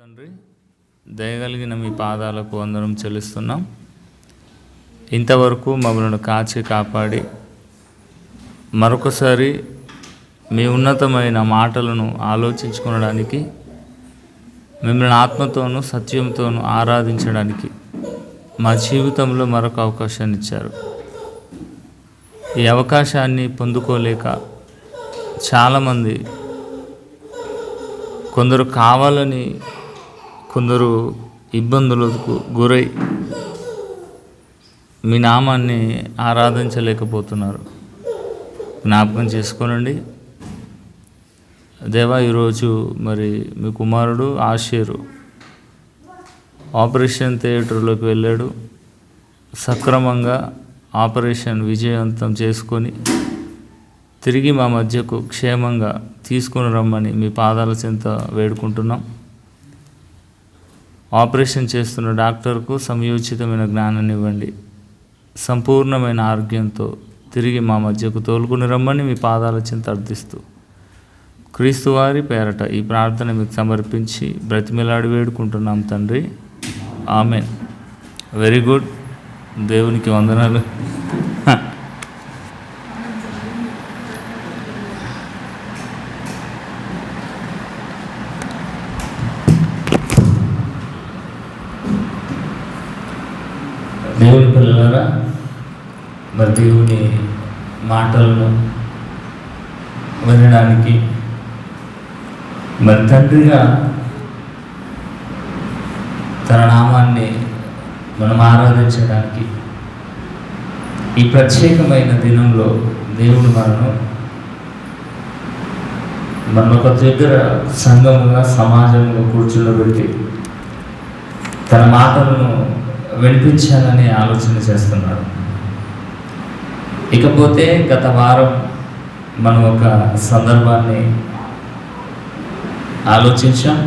తండ్రి, దయగలిగిన మీ పాదాలకు వందనం చెల్లిస్తున్నాం. ఇంతవరకు మమ్మల్ని కాచి కాపాడి మరొకసారి మీ ఉన్నతమైన మాటలను ఆలోచించుకోవడానికి, మిమ్మల్ని ఆత్మతోనూ సత్యంతోనూ ఆరాధించడానికి మా జీవితంలో మరొక అవకాశాన్ని ఇచ్చారు. ఈ అవకాశాన్ని పొందుకోలేక చాలామంది, కొందరు కావాలని, కొందరు ఇబ్బందులకు గురై మీ నామాన్ని ఆరాధించలేకపోతున్నారు. జ్ఞాపకం చేసుకోనండి దేవా. ఈరోజు మరి మీ కుమారుడు ఆషేరు ఆపరేషన్ థియేటర్లోకి వెళ్ళాడు. సక్రమంగా ఆపరేషన్ విజయవంతం చేసుకొని తిరిగి మా మధ్యకు క్షేమంగా తీసుకుని రమ్మని మీ పాదాల చెంత వేడుకుంటున్నాం. ఆపరేషన్ చేస్తున్న డాక్టర్కు సమయోచితమైన జ్ఞానాన్ని ఇవ్వండి. సంపూర్ణమైన ఆరోగ్యంతో తిరిగి మా మధ్యకు తోలుకుని రమ్మని మీ పాదాల చెంత అర్థిస్తూ క్రీస్తు వారి పేరట ఈ ప్రార్థన మీకు సమర్పించి బ్రతిమిలాడి వేడుకుంటున్నాం తండ్రి. ఆమెన్. Very good. దేవునికి వందనాలు. దేవుని పిల్లలారా, మరి దేవుని మాటలను వినడానికి, మరి తండ్రిగా తన నామాన్ని మనం ఆరాధించడానికి ఈ ప్రత్యేకమైన దినంలో దేవుడు మన ఒక దగ్గర సంఘముగా, సమాజంలో కూర్చుండబెట్టి తన మాటలను వినిపించాలని ఆలోచన చేస్తున్నాడు. ఇకపోతే గత వారం మనం ఒక సందర్భాన్ని ఆలోచించాం.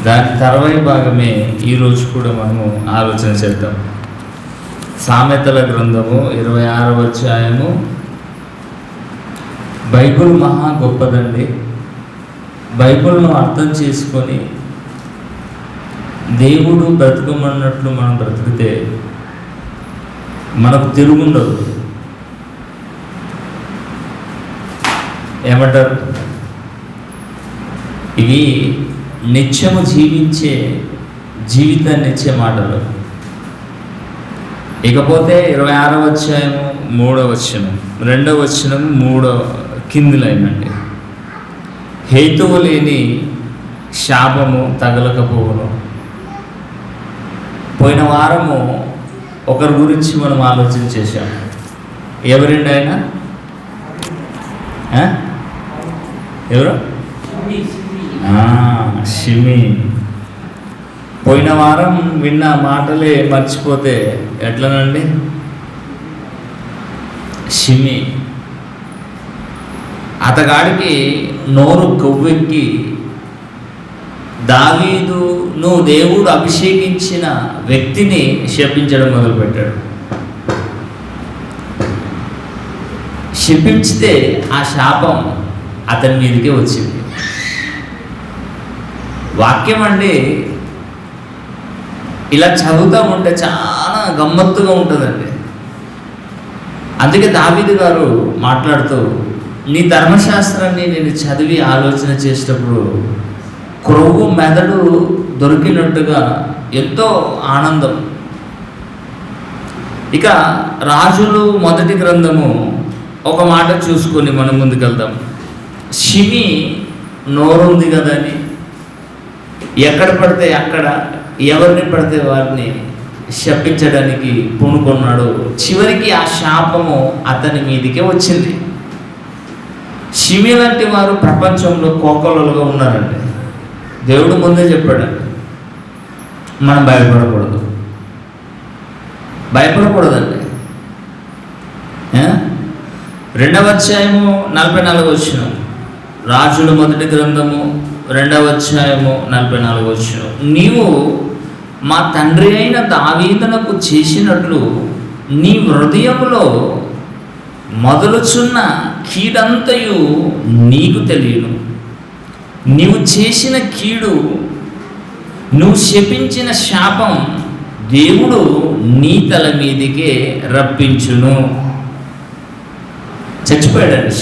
దాని తర్వాయి భాగమే ఈరోజు కూడా మనము ఆలోచన చేద్దాం. సామెతల గ్రంథము 26వ అధ్యాయము. బైబిల్ మహా గొప్పదండి. బైబిల్ను అర్థం చేసుకొని దేవుడు బ్రతకమన్నట్లు మనం బ్రతికితే మనకు తిరుగుండదు. ఏమంటారు? ఇవి నిత్యము జీవించే జీవితాన్ని ఇచ్చే మాటలు. ఇకపోతే 26వ అధ్యాయము 3వ వచనం, 2వ వచనం, 3వ కింది లైనండి. హేతువు లేని శాపము తగలకపోవును. పోయిన వారము ఒకరి గురించి మనం ఆలోచన చేశాం. ఎవరండి ఆయన? ఎవరు? షిమి. పోయిన వారం విన్న మాటలే మర్చిపోతే ఎట్లనండి? షిమి అతగాడికి నోరు కొవ్వెక్కి దావీదును దేవుడు అభిషేకించిన వ్యక్తిని శపించడం మొదలుపెట్టాడు. శపించితే ఆ శాపం అతని మీదకే వచ్చింది. వాక్యం అండి ఇలా చదువుతూ ఉంటే చాలా గమ్మత్తుగా ఉంటుందండి. అందుకే దావీదు గారు మాట్లాడుతూ, నీ ధర్మశాస్త్రాన్ని నేను చదివి ఆలోచన చేసేటప్పుడు క్రొవ్వు మెదడు దొరికినట్టుగా ఎంతో ఆనందం. ఇక రాజులు 1వ గ్రంథము ఒక మాట చూసుకొని మనం ముందుకెళ్దాం. షిమి నోరుంది కదని ఎక్కడ పడితే అక్కడ, ఎవరిని పడితే వారిని శపించడానికి పూనుకున్నాడు. చివరికి ఆ శాపము అతని మీదికే వచ్చింది. షిమి లాంటి వారు ప్రపంచంలో కోకొల్లలుగా ఉన్నారండి. దేవుడు ముందే చెప్పాడండి, మనం భయపడకూడదండి. 2వ అధ్యాయము 44వ వచనం, రాజుల 1వ గ్రంథము 2వ అధ్యాయము 44వ వచనం. నీవు మా తండ్రి అయిన దావీదునకు చేసినట్లు నీ హృదయములో మొదలుచున్న కీడంతయు నీకు తెలియను. నీవు చేసిన కీడు, నువ్వు శపించిన శాపం దేవుడు నీ తల మీదికే రప్పించును. చచ్చిపోయాడండి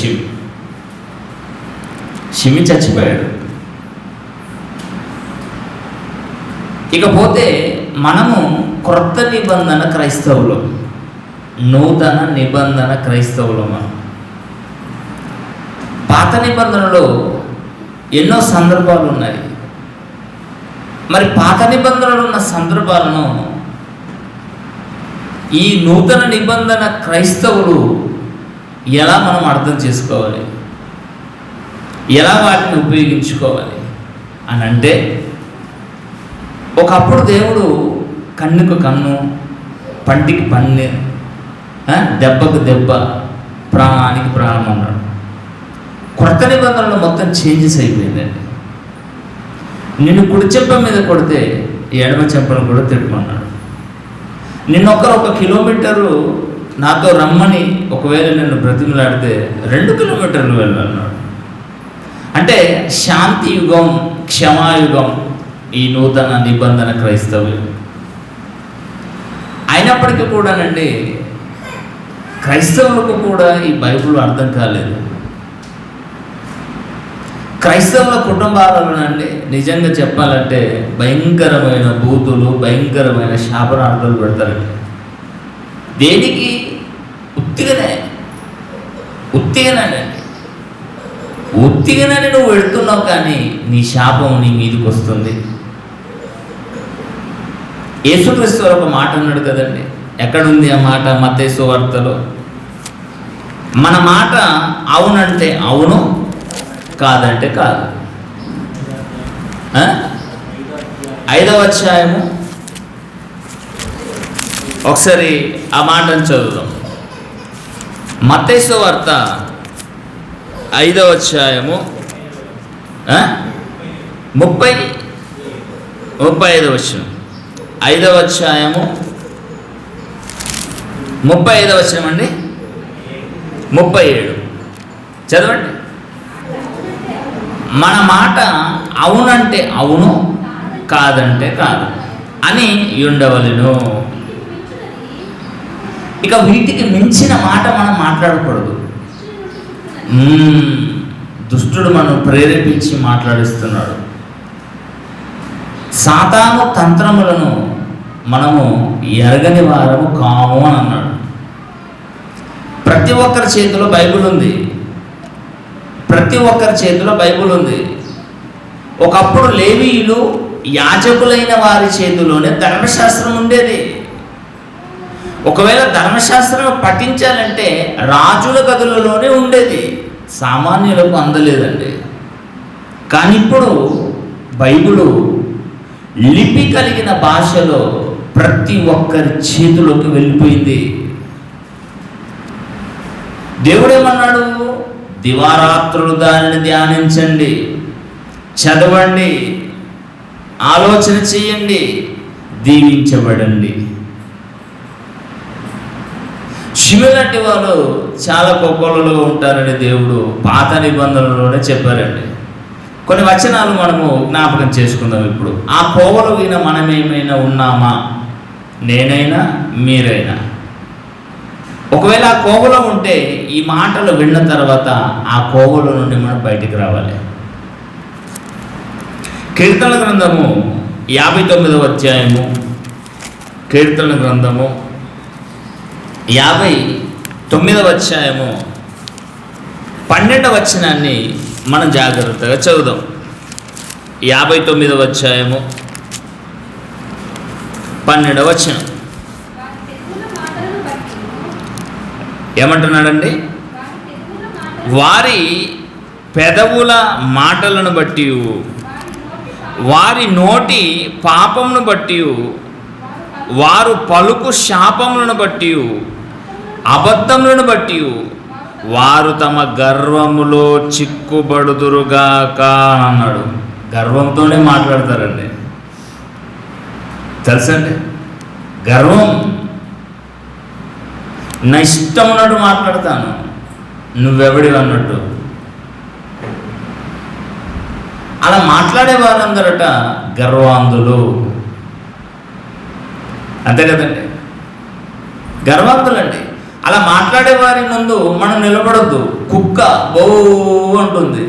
షిమి చచ్చిపోయాడు. ఇకపోతే మనము క్రొత్త నిబంధన క్రైస్తవులు, నూతన నిబంధన క్రైస్తవులు. మనం పాత నిబంధనలో ఎన్నో సందర్భాలు ఉన్నాయి. మరి పాత నిబంధనలు ఉన్న సందర్భాలను ఈ నూతన నిబంధన క్రైస్తవులు ఎలా మనం అర్థం చేసుకోవాలి, ఎలా వాటిని ఉపయోగించుకోవాలి అని అంటే, ఒకప్పుడు దేవుడు కన్నుకు కన్ను, పంటికి పన్ను, దెబ్బకు దెబ్బ, ప్రాణానికి ప్రాణం అన్నాడు. కొత్త నిబంధనలు మొత్తం చేంజెస్ అయిపోయిందండి. నిన్ను కుడి చెంప మీద కొడితే ఎడమ చెంపను కూడా తిప్పమన్నాడు. నిన్నొక్కరు 1 కిలోమీటరు నాతో రమ్మని ఒకవేళ నిన్ను బ్రతిమలాడితే 2 కిలోమీటర్లు వెళ్ళన్నాడు. అంటే శాంతి యుగం, క్షమాయుగం ఈ నూతన నిబంధన క్రైస్తవ్యం. అయినప్పటికీ కూడానండి, క్రైస్తవులకు కూడా ఈ బైబిల్ అర్థం కాలేదు. క్రైస్తవుల కుటుంబాలలోనండి నిజంగా చెప్పాలంటే భయంకరమైన బూతులు, భయంకరమైన శాపనార్థాలు పెడతారండి. దేనికి? ఉత్తిగానే నువ్వు పెడుతున్నావు, కానీ నీ శాపం నీ మీదకి వస్తుంది. యేసుక్రీస్తు ఒక మాట అన్నాడు కదండి. ఎక్కడుంది ఆ మాట? మత్తయి సువార్తలో. మన మాట అవునంటే అవును, కాదంటే కాదు. 5వ అధ్యాయము ఒకసారి ఆ మాటను చదువుదాం. మత్తయి సువార్త 5వ అధ్యాయము 35వ వచనం. 5వ అధ్యాయము 35వ వచనం అండి. 37 చదవండి. మన మాట అవునంటే అవును, కాదంటే కాదు అని ఉండవలెను. ఇక వీటికి మించిన మాట మనం మాట్లాడకూడదు. దుష్టుడు మనం ప్రేరేపించి మాట్లాడిస్తున్నాడు. సాతాను తంత్రములను మనము ఎరగని వారము కాము అని అన్నాడు. ప్రతి ఒక్కరి చేతిలో బైబిల్ ఉంది. ప్రతి ఒక్కరి చేతిలో బైబిల్ ఉంది. ఒకప్పుడు లేవీయులు, యాజకులైన వారి చేతిలోనే ధర్మశాస్త్రం ఉండేది. ఒకవేళ ధర్మశాస్త్రం పఠించాలంటే రాజుల గదులలోనే ఉండేది, సామాన్యులకు అందలేదండి. కానీ ఇప్పుడు బైబిలు లిపి కలిగిన భాషలో ప్రతి ఒక్కరి చేతిలోకి వెళ్ళిపోయింది. దేవుడేమన్నాడు? దివారాత్రులు దానిని ధ్యానించండి, చదవండి, ఆలోచన చేయండి, దీవించబడండి. శివులాంటి వాళ్ళు చాలా కోపంలో ఉంటారని దేవుడు పాత నిబంధనలోనే చెప్పారండి. కొన్ని వచనాలు మనము జ్ఞాపకం చేసుకుందాం ఇప్పుడు. ఆ కోవలో విన మనమేమైనా ఉన్నామా? నేనైనా మీరైనా. ఒకవేళ ఆ కోవలో ఉంటే ఈ మాటలు విన్న తర్వాత ఆ కోవలో నుండి మనం బయటికి రావాలి. కీర్తనల గ్రంథము 59వ అధ్యాయము, కీర్తనల గ్రంథము 59వ అధ్యాయము 12వ వచనాన్ని మనం జాగ్రత్తగా చదువుదాం. 59వ అధ్యాయము 12వ వచనం ఏమంటున్నాడండి? వారి పెదవుల మాటలను బట్టి, వారి నోటి పాపమును బట్టి, వారు పలుకు శాపములను బట్టి, అబద్ధములను బట్టి వారు తమ గర్వములో చిక్కుబడుదురుగాక అన్నాడు. గర్వంతోనే మాట్లాడతారండి, తెలుసండి. గర్వం. నా ఇష్టం ఉన్నట్టు మాట్లాడతాను, నువ్వెవడివి అన్నట్టు. అలా మాట్లాడే వారందరట గర్వాంధులు. అంతే కదండి, గర్వాంధులండి. అలా మాట్లాడే వారి ముందు మనం నిలబడొద్దు. కుక్క బో అంటుంది,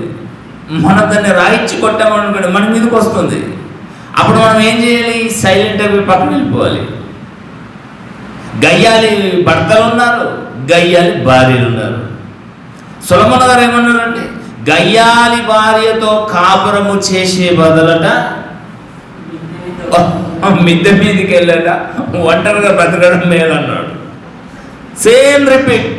మనం దాన్ని రాయిచ్చి కొట్టామనుకోండి మన మీదకి వస్తుంది. అప్పుడు మనం ఏం చేయాలి? సైలెంట్ అయిపోయి పక్కన వెళ్ళిపోవాలి. గయ్యాలి భర్తలు ఉన్నారు, గయ్యాలి భార్యలు ఉన్నారు. సొలొమోను గారు ఏమన్నారంటే, గయ్యాలి భార్యతో కాపురము చేసే బదులట మిద్దె మీదకి వెళ్ళట ఒంటరిగా బ్రతకడం మేలన్నాడు. Same repeat.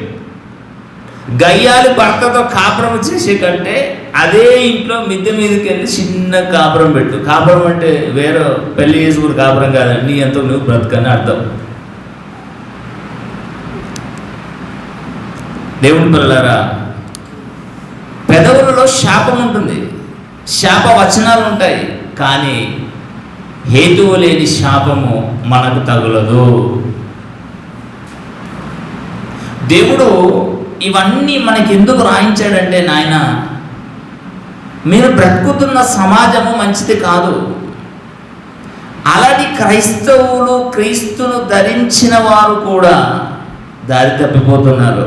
గయ్యాలి భర్తతో కాపురం చేసే కంటే అదే ఇంట్లో మిద్దె మీదకి వెళ్ళి చిన్న కాపురం పెట్టు. కాపురం అంటే వేరే పెళ్లి చేసుకుని కాపురం కాదండి, నీ ఎంతో నువ్వు బ్రతకని అర్థం. దేవుని పిల్లలారా, పెదవులలో శాపం ఉంటుంది, శాప వచనాలు ఉంటాయి, కానీ హేతువు లేని శాపము మనకు తగులదు. దేవుడు ఇవన్నీ మనకి ఎందుకు రాయించాడంటే, నాయన మీరు బ్రతుకుతున్న సమాజము మంచిది కాదు. అలాంటి క్రైస్తవులు, క్రీస్తును ధరించిన వారు కూడా దారి తప్పిపోతున్నారు.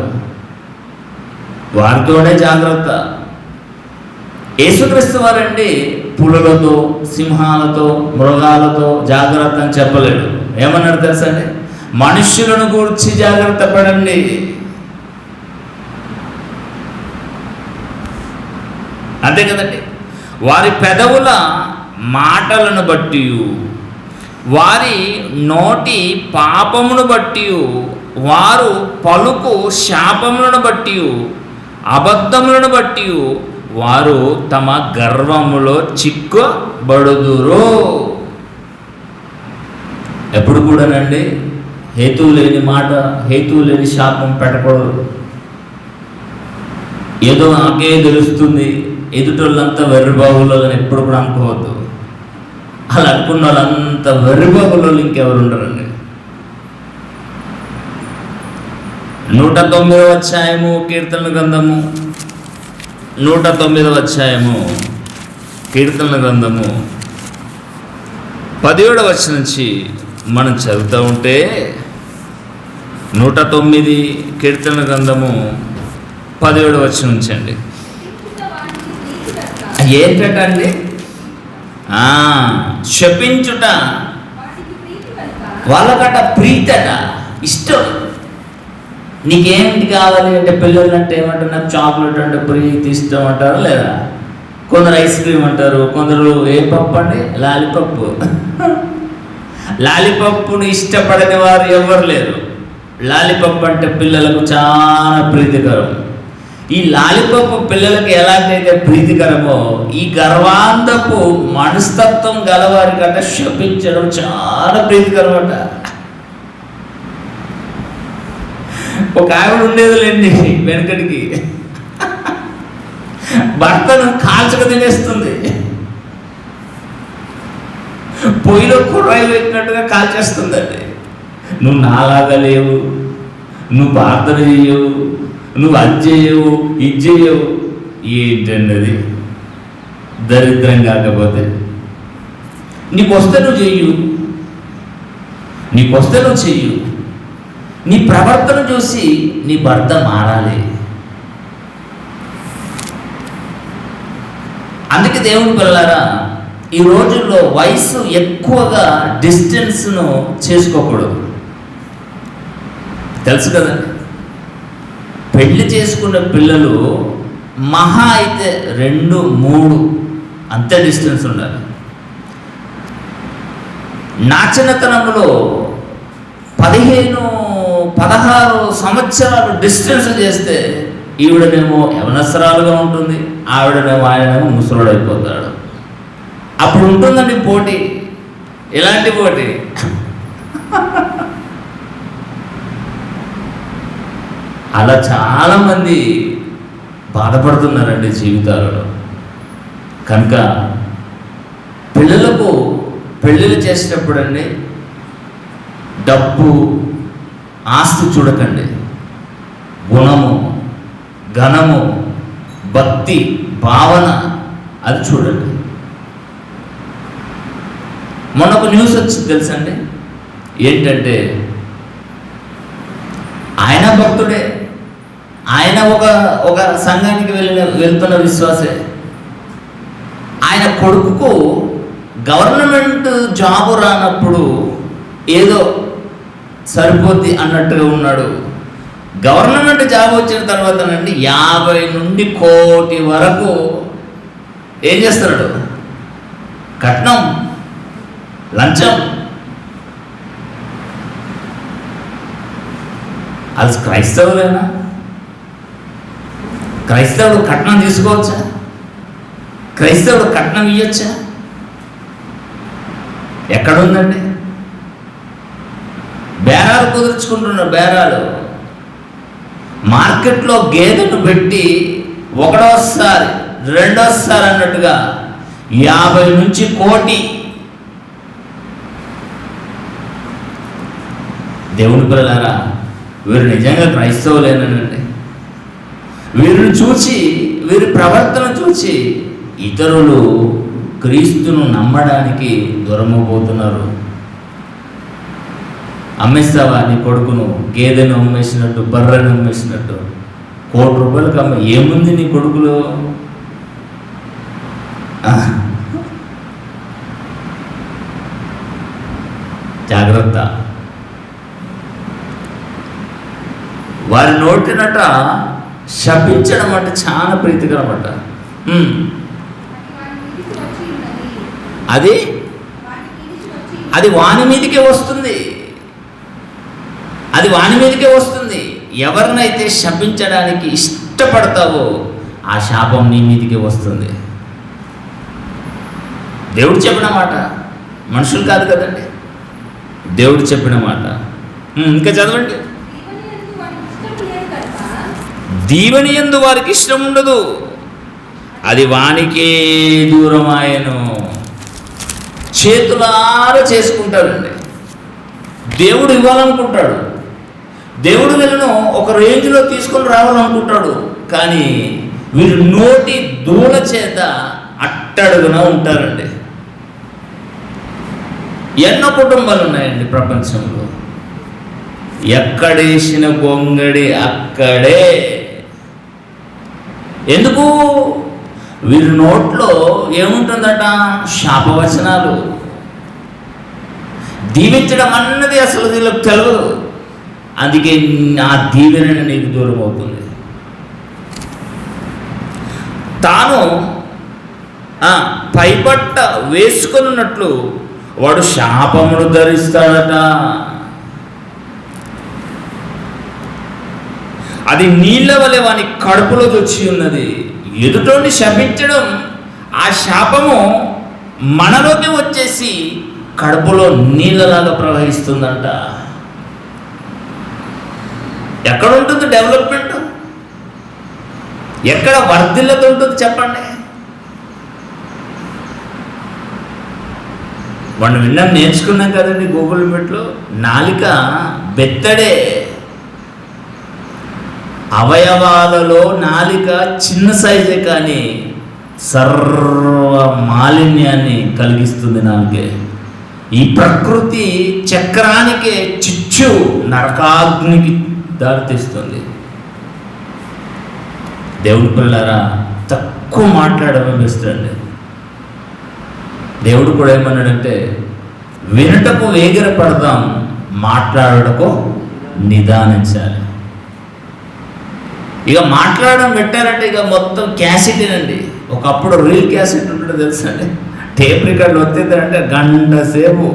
వారితోనే జాగ్రత్త. యేసుక్రీస్తు వారండి పులులతో, సింహాలతో, మృగాలతో జాగ్రత్త అని చెప్పలేడు. ఏమన్నాడు తెలుసా అండి? మనుష్యులను గూర్చి జాగ్రత్త పడండి. అంతే కదండి. వారి పెదవుల మాటలను బట్టి, వారి నోటి పాపమును బట్టి, వారు పలుకు శాపములను బట్టి, అబద్ధములను బట్టి వారు తమ గర్వములో చిక్కుబడుదురు. ఎప్పుడు కూడానండి హేతువు లేని మాట, హేతువు లేని శాపం పెట్టకూడదు. ఏదో నాకే తెలుస్తుంది, ఎదుటోళ్ళంతా వెర్రిబాబులో అని ఎప్పుడు కూడా అనుకోవద్దు. అలా అనుకున్న వాళ్ళంతా వెర్రిబాబులో ఇంకెవరు ఉండరండి. 109వ అధ్యాయము కీర్తనల గ్రంథము, 109వ అధ్యాయము కీర్తనల గ్రంథము 17వ వచనం నుంచి మనం చదువుతూ ఉంటే, 109 కీర్తనల గ్రంథము 17వ వచనం నుంచి అండి. ఏంటండి? శపించుట వాళ్ళకట ప్రీతట, ఇష్టం. నీకేంటి కావాలి అంటే, పిల్లలు అంటే ఏమంటారు, నాకు చాక్లెట్ అంటే ప్రీతి ఇష్టం అంటారు, లేదా కొందరు ఐస్ క్రీమ్ అంటారు, కొందరు ఏ పప్పు అండి, లాలీపప్పు. లాలీపప్పును ఇష్టపడని వారు ఎవరు లేరు. లాలీపప్పు అంటే పిల్లలకు చాలా ప్రీతికరం. ఈ లాలీపప్పు పిల్లలకి ఎలాంటైతే ప్రీతికరమో, ఈ గర్వాంధపు మనస్తత్వం గలవారి కంటే శపించడం చాలా ప్రీతికరం అంట. ఒక ఆవిడ ఉండేది లేండి వెనకటికి, భర్తను కాల్చక తినేస్తుంది. పొయ్యిలో కుర్రాయి పెట్టినట్టుగా కాల్చేస్తుందండి. నువ్వు నాలాగా లేవు, నువ్వు ప్రార్థన చేయవు, నువ్వు అది చేయవు, ఇది చేయవు. ఏంటన్నది దరిద్రం. కాకపోతే నీకు వస్తే నువ్వు చెయ్యు, నీకు వస్తే నువ్వు చెయ్యు. నీ ప్రవర్తన చూసి నీ భర్త మారాలి. అందుకే దేవుని పిల్లలారా, ఈ రోజుల్లో వయసు ఎక్కువగా డిస్టెన్స్ను చేసుకోకూడదు. తెలుసు కదండి, పెళ్లి చేసుకున్న పిల్లలు మహా అయితే 2-3 అంతే డిస్టెన్స్ ఉండాలి. నా చిన్నతనంలో 15-16 సంవత్సరాలు డిస్టెన్స్ చేస్తే ఈవిడనేమో యవనస్రాలుగా ఉంటుంది, ఆవిడనేమో ఆయనేమో ముసలోడు అయిపోతాడు. అప్పుడు ఉంటుందండి పోటీ. ఎలాంటి పోటీ? అలా చాలామంది బాధపడుతున్నారండి జీవితాలలో. కనుక పిల్లలకు పెళ్ళిళ్ళు చేసేటప్పుడు అండి డబ్బు, ఆస్తి చూడకండి. గుణము, ఘనము, భక్తి, భావన అది చూడండి. మొన్న ఒక న్యూస్ వచ్చింది తెలుసండి. ఏంటంటే ఆయన భక్తుడే, ఆయన ఒక సంఘానికి వెళ్తున్న విశ్వాసే. ఆయన కొడుకుకు గవర్నమెంట్ జాబు రానప్పుడు ఏదో సరిపోద్ది అన్నట్టుగా ఉన్నాడు. గవర్నమెంట్ జాబ్ వచ్చిన తర్వాతనండి 50 నుండి 1 కోటి వరకు ఏం చేస్తున్నాడు? కట్నం, లంచం. అది క్రైస్తవులేనా? క్రైస్తవుడు కట్నం తీసుకోవచ్చా? క్రైస్తవుడు కట్నం ఇవ్వచ్చా? ఎక్కడుందండి? బేరాలు కుదుర్చుకుంటున్నారు. బేరాలు మార్కెట్లో గేదెను పెట్టి ఒకటోసారి రెండోసారి అన్నట్టుగా 50 నుంచి 1 కోటి. దేవుని పిల్లలారా, వీరు నిజంగా క్రైస్తవులేనండి. వీరిని చూసి, వీరి ప్రవర్తన చూసి ఇతరులు క్రీస్తును నమ్మడానికి దూరమైపోతున్నారు. అమ్మేస్తావా నీ కొడుకును? గేదెను అమ్మేసినట్టు, బర్రెను అమ్మేసినట్టు. 1 కోటి రూపాయలకు అమ్మ. ఏముంది నీ కొడుకులో? జాగ్రత్త. వారి నోటినట శపించడం అంటే చాలా ప్రీతికరం అట. అది వాని మీదకే వస్తుంది. అది వాని మీదకే వస్తుంది. ఎవరినైతే శపించడానికి ఇష్టపడతావో ఆ శాపం నీ మీదకే వస్తుంది. దేవుడు చెప్పిన మాట, మనుషులు కాదు కదండి, దేవుడు చెప్పిన మాట. ఇంకా చదవండి. దీవెని యందు వారికి ఇష్టం ఉండదు, అది వానికే దూరమాయను. చేతులారా చేసుకుంటాడండి. దేవుడు ఇవ్వాలనుకుంటాడు, దేవుడు వీళ్ళను ఒక రేంజ్లో తీసుకొని రావాలనుకుంటాడు. కానీ వీరు నోటి దూల చేత అట్టడుగున ఉంటారండి. ఎన్నో కుటుంబాలు ఉన్నాయండి ప్రపంచంలో. ఎక్కడేసిన గొంగడి అక్కడే. ఎందుకు? వీరి నోట్లో ఏముంటుందట? శాపవచనాలు. దీవించడం అన్నది అసలు వీళ్ళకి తెలియదు. అందుకే ఆ దీవెన నీకు దూరం అవుతుంది. తాను పైబట్ట వేసుకున్నట్లు వాడు శాపమును ధరిస్తాడట. అది నీళ్ళ వలె వాని కడుపులో వచ్చి ఉన్నది. ఎదుటోని శపించడం, ఆ శాపము మనలోకి వచ్చేసి కడుపులో నీళ్ళలాగా ప్రవహిస్తుందంట. ఎక్కడ ఉంటుంది డెవలప్మెంట్? ఎక్కడ వర్ధిల్లత ఉంటుంది చెప్పండి? మనం విన్నాం, నేర్చుకున్నాం కదండి గూగుల్ మీట్లో. నాలిక బెత్తడే. అవయవాలలో నాలిక చిన్న సైజే, కానీ సర్వ మాలిన్యాన్ని కలిగిస్తుంది నాలుగే. ఈ ప్రకృతి చక్రానికే చిచ్చు నరకాగ్నికి దారితీస్తుంది. దేవుడి పిల్లలారా, తక్కువ మాట్లాడడం బెస్టండి. దేవుడు కూడా ఏమన్నాడంటే, వినటకు వేగిరపడదాం, మాట్లాడటకు నిదానించాలి. ఇక మాట్లాడడం పెట్టారంటే ఇక మొత్తం క్యాసెటేనండి. ఒకప్పుడు రీల్ క్యాసెట్ ఉంటుంది తెలుసండి. టేప్ రికార్డులు వచ్చేదంటే 1 గంట సేపు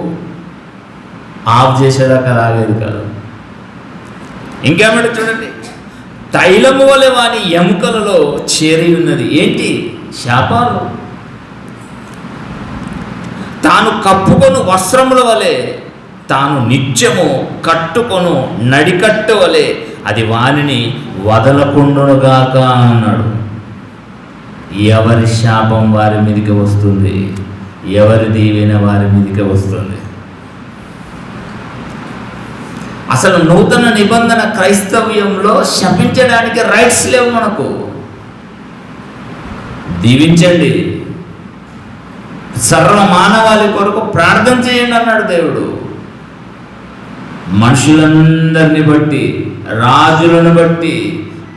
ఆఫ్ చేసేదాకా రాగేది కాదు. ఇంకేమంటే చూడండి, తైలము వలె వాని ఎముకలలో చేరి ఉన్నది. ఏంటి? శాపాలు. తాను కప్పుకొను వస్త్రముల వలె తాను నిత్యము కట్టుకొను నడికట్టు వలె అది వానిని వదలకుండునుగాక అన్నాడు. ఎవరి శాపం వారి మీదకి వస్తుంది, ఎవరి దీవెన వారి మీదకి వస్తుంది. అసలు నూతన నిబంధన క్రైస్తవ్యంలో శపించడానికి రైట్స్ లేవు మనకు. దీవించండి, సర్వ మానవాళి కొరకు ప్రార్థన చేయండి అన్నాడు దేవుడు. మనుషులందరిని బట్టి, రాజులను బట్టి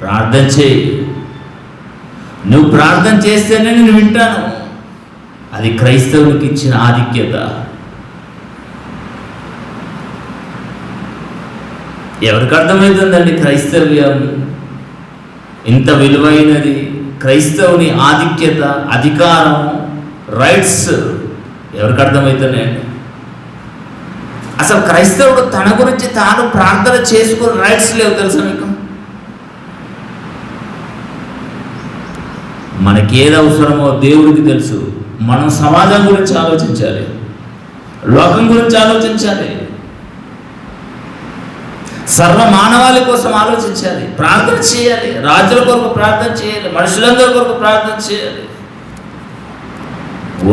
ప్రార్థన చేయి. నువ్వు ప్రార్థన చేస్తేనే నేను వింటాను. అది క్రైస్తవునికి ఇచ్చిన ఆధిక్యత. ఎవరికి అర్థమవుతుందండి క్రైస్తవ్యం ఇంత విలువైనది? క్రైస్తవుని ఆధిక్యత, అధికారం, రైట్స్ ఎవరికి అర్థమవుతున్నాయండి? అసలు క్రైస్తవుడు తన గురించి తాను ప్రార్థన చేసుకునే రైట్స్ లేవు, తెలుసా మీకు? మనకి ఏది అవసరమో దేవుడికి తెలుసు. మనం సమాజం గురించి ఆలోచించాలి, లోకం గురించి ఆలోచించాలి, సర్వ మానవాళి కోసం ఆలోచించాలి, ప్రార్థన చేయాలి, రాజుల కొరకు ప్రార్థన చేయాలి, మనుషులందరి కొరకు ప్రార్థన చేయాలి.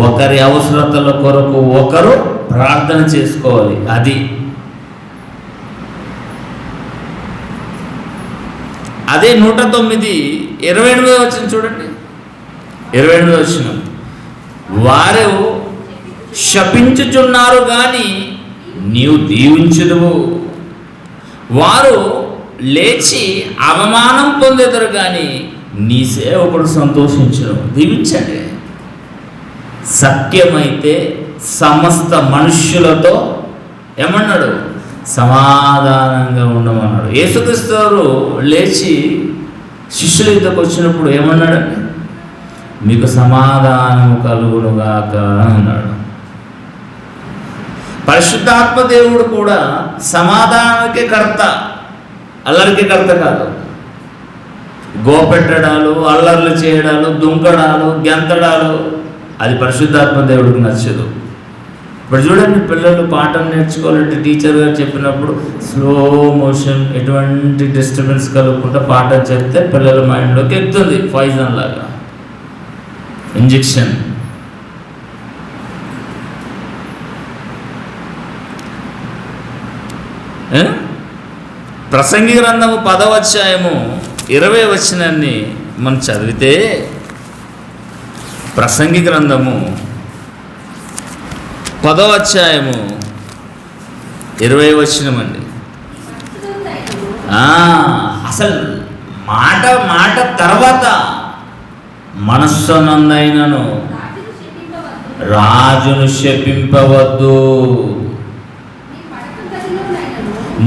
ఒకరి అవసరతల కొరకు ఒకరు ప్రార్థన చేసుకోవాలి. అదే 109:28 వచనం చూడండి. 28 వచనం, వారు శపించుచున్నారు కానీ నీవు దీవించుదువు, వారు లేచి అవమానం పొందెదరు కానీ నీ సేవకుడు సంతోషించును. దీవించండి. సత్యమైతే సమస్త మనుష్యులతో ఏమన్నాడు? సమాధానంగా ఉండమన్నాడు. యేసుక్రీస్తు లేచి శిష్యుల యుద్ధకు వచ్చినప్పుడు ఏమన్నాడండి? మీకు సమాధానం కలుగునుగాక అన్నాడు. పరిశుద్ధాత్మ దేవుడు కూడా సమాధానానికి కర్త, అల్లరికి కర్త కాదు. గోపెట్టడాలు, అల్లర్లు చేయడాలు, దుంకడాలు, గెంతడాలు అది పరిశుద్ధాత్మ దేవుడికి నచ్చదు. ఇప్పుడు చూడండి, పిల్లలు పాఠం నేర్చుకోవాలంటే టీచర్ గారు చెప్పినప్పుడు స్లో మోషన్, ఎటువంటి డిస్టర్బెన్స్ కలగకుండా పాఠం చెప్తే పిల్లల మైండ్లోకి ఎక్కుతుంది. పాయిజన్ లాగా, ఇంజెక్షన్. ప్రసంగి గ్రంథము 10వ అధ్యాయము 20వ వచనాన్ని మనం చదివితే, ప్రసంగి గ్రంథము 10వ అధ్యాయము 20వ వచనం అండి. అసలు మాట తర్వాత మనస్సునందైనను రాజును శపింపవద్దు,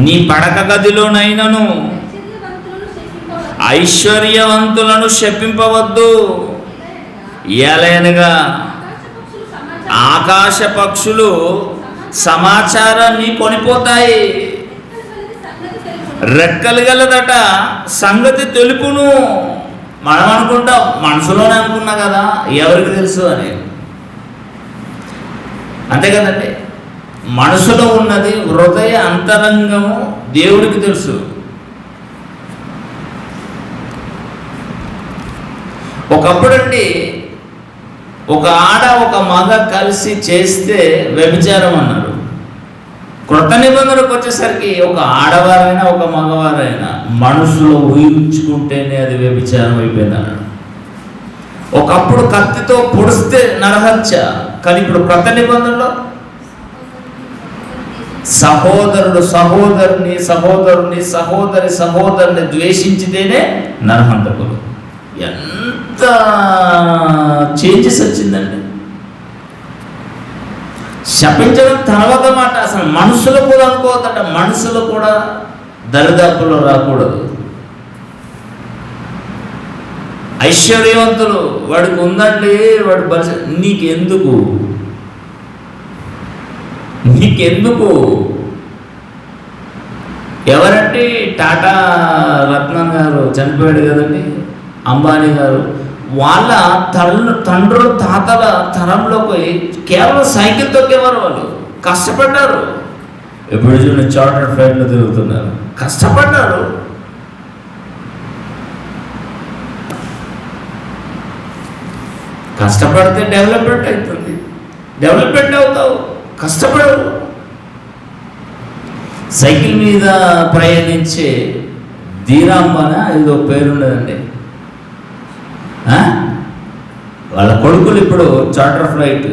నీ పడక గదిలోనైనను ఐశ్వర్యవంతులను శపింపవద్దు. ఏలైనగా ఆకాశ పక్షులు సమాచారాన్ని కొనిపోతాయి, రెక్కలు గలదట సంగతి తెలుపును. మనం అనుకుంటాం, మనసులోనే అనుకున్నా కదా, ఎవరికి తెలుసు అని. అంతే కదండి, మనసులో ఉన్నది, హృదయ అంతరంగము దేవుడికి తెలుసు. ఒకప్పుడండి ఒక ఆడ ఒక మగ కలిసి చేస్తే వ్యభిచారం అన్నారు. క్రొత్త నిబంధనకు వచ్చేసరికి ఒక ఆడవారైనా ఒక మగవారైనా మనసులో ఊహించుకుంటేనే అది వ్యభిచారం అయిపోయింది అన్నాడు. ఒకప్పుడు కత్తితో పొడిస్తే నరహత్య, కానీ ఇప్పుడు క్రొత్త నిబంధనలో సహోదరుడు సహోదరుని, సహోదరుని సహోదరి సహోదరుని ద్వేషించితేనే నరహంతకులు. ఎంత చేంజెస్ వచ్చిందండి. శపించడం తర్వాత మాట, అసలు మనసులో కూడా అనుకోవద్దట. మనసులో కూడా దరిదాపుల్లో రాకూడదు. ఐశ్వర్యవంతులు, వాడికి ఉందండి, వాడు నీకెందుకు? ఎవరంటే టాటా రత్నం గారు చనిపోయాడు కదండి, అంబానీ గారు, వాళ్ళ తండ్రులు తాతల తరంలో పోయి కేవలం సైకిల్ తొక్కేవారు. వాళ్ళు కష్టపడ్డారు. ఎప్పుడు చూడండి చార్టర్డ్ ఫ్లైట్లో తిరుగుతున్నారు. కష్టపడ్డారు. కష్టపడితే డెవలప్మెంట్ అవుతుంది, డెవలప్మెంట్ అవుతావు. కష్టపడవు. సైకిల్ మీద ప్రయాణించే ధీరాంబన ఏదో పేరుండదండి, వాళ్ళ కొడుకులు ఇప్పుడు చార్టర్ ఫ్లైట్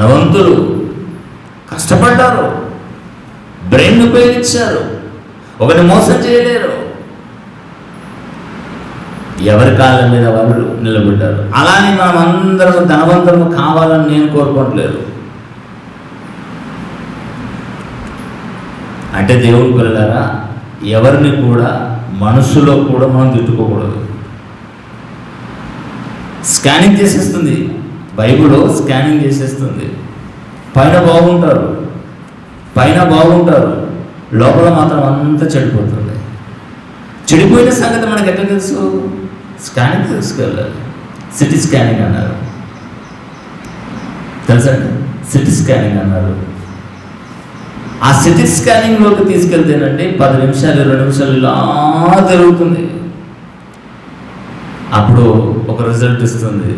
ధనవంతులు, కష్టపడ్డారు, బ్రెయిన్ ఉపయోగించారు, ఒకరిని మోసం చేయలేరు, ఎవరి కాళ్ళ మీద వాళ్ళు నిలబడ్డారు. అలానే మనం అందరం ధనవంతులు కావాలని నేను కోరుకోవట్లేదు. అంటే దేవుని పిల్లలారా, ఎవరిని కూడా మనసులో కూడా మనం తిట్టుకోకూడదు. స్కానింగ్ చేసేస్తుంది బైబిల్, స్కానింగ్ చేసేస్తుంది. పైన బాగుంటారు, లోపల మాత్రం అంతా చెడిపోతుంది. చెడిపోయిన సంగతి మనకి ఎట్లా తెలుసు? స్కానింగ్ తీసుకెళ్ళాలి. సిటీ స్కానింగ్ అన్నారు, తెలుసండి? సిటీ స్కానింగ్ అన్నారు. ఆ సిటీ స్కానింగ్లోకి తీసుకెళ్తేనండి 10 నిమిషాలు 20 నిమిషాలు ఇలా జరుగుతుంది. అప్పుడు ఒక రిజల్ట్ ఇస్తుంది,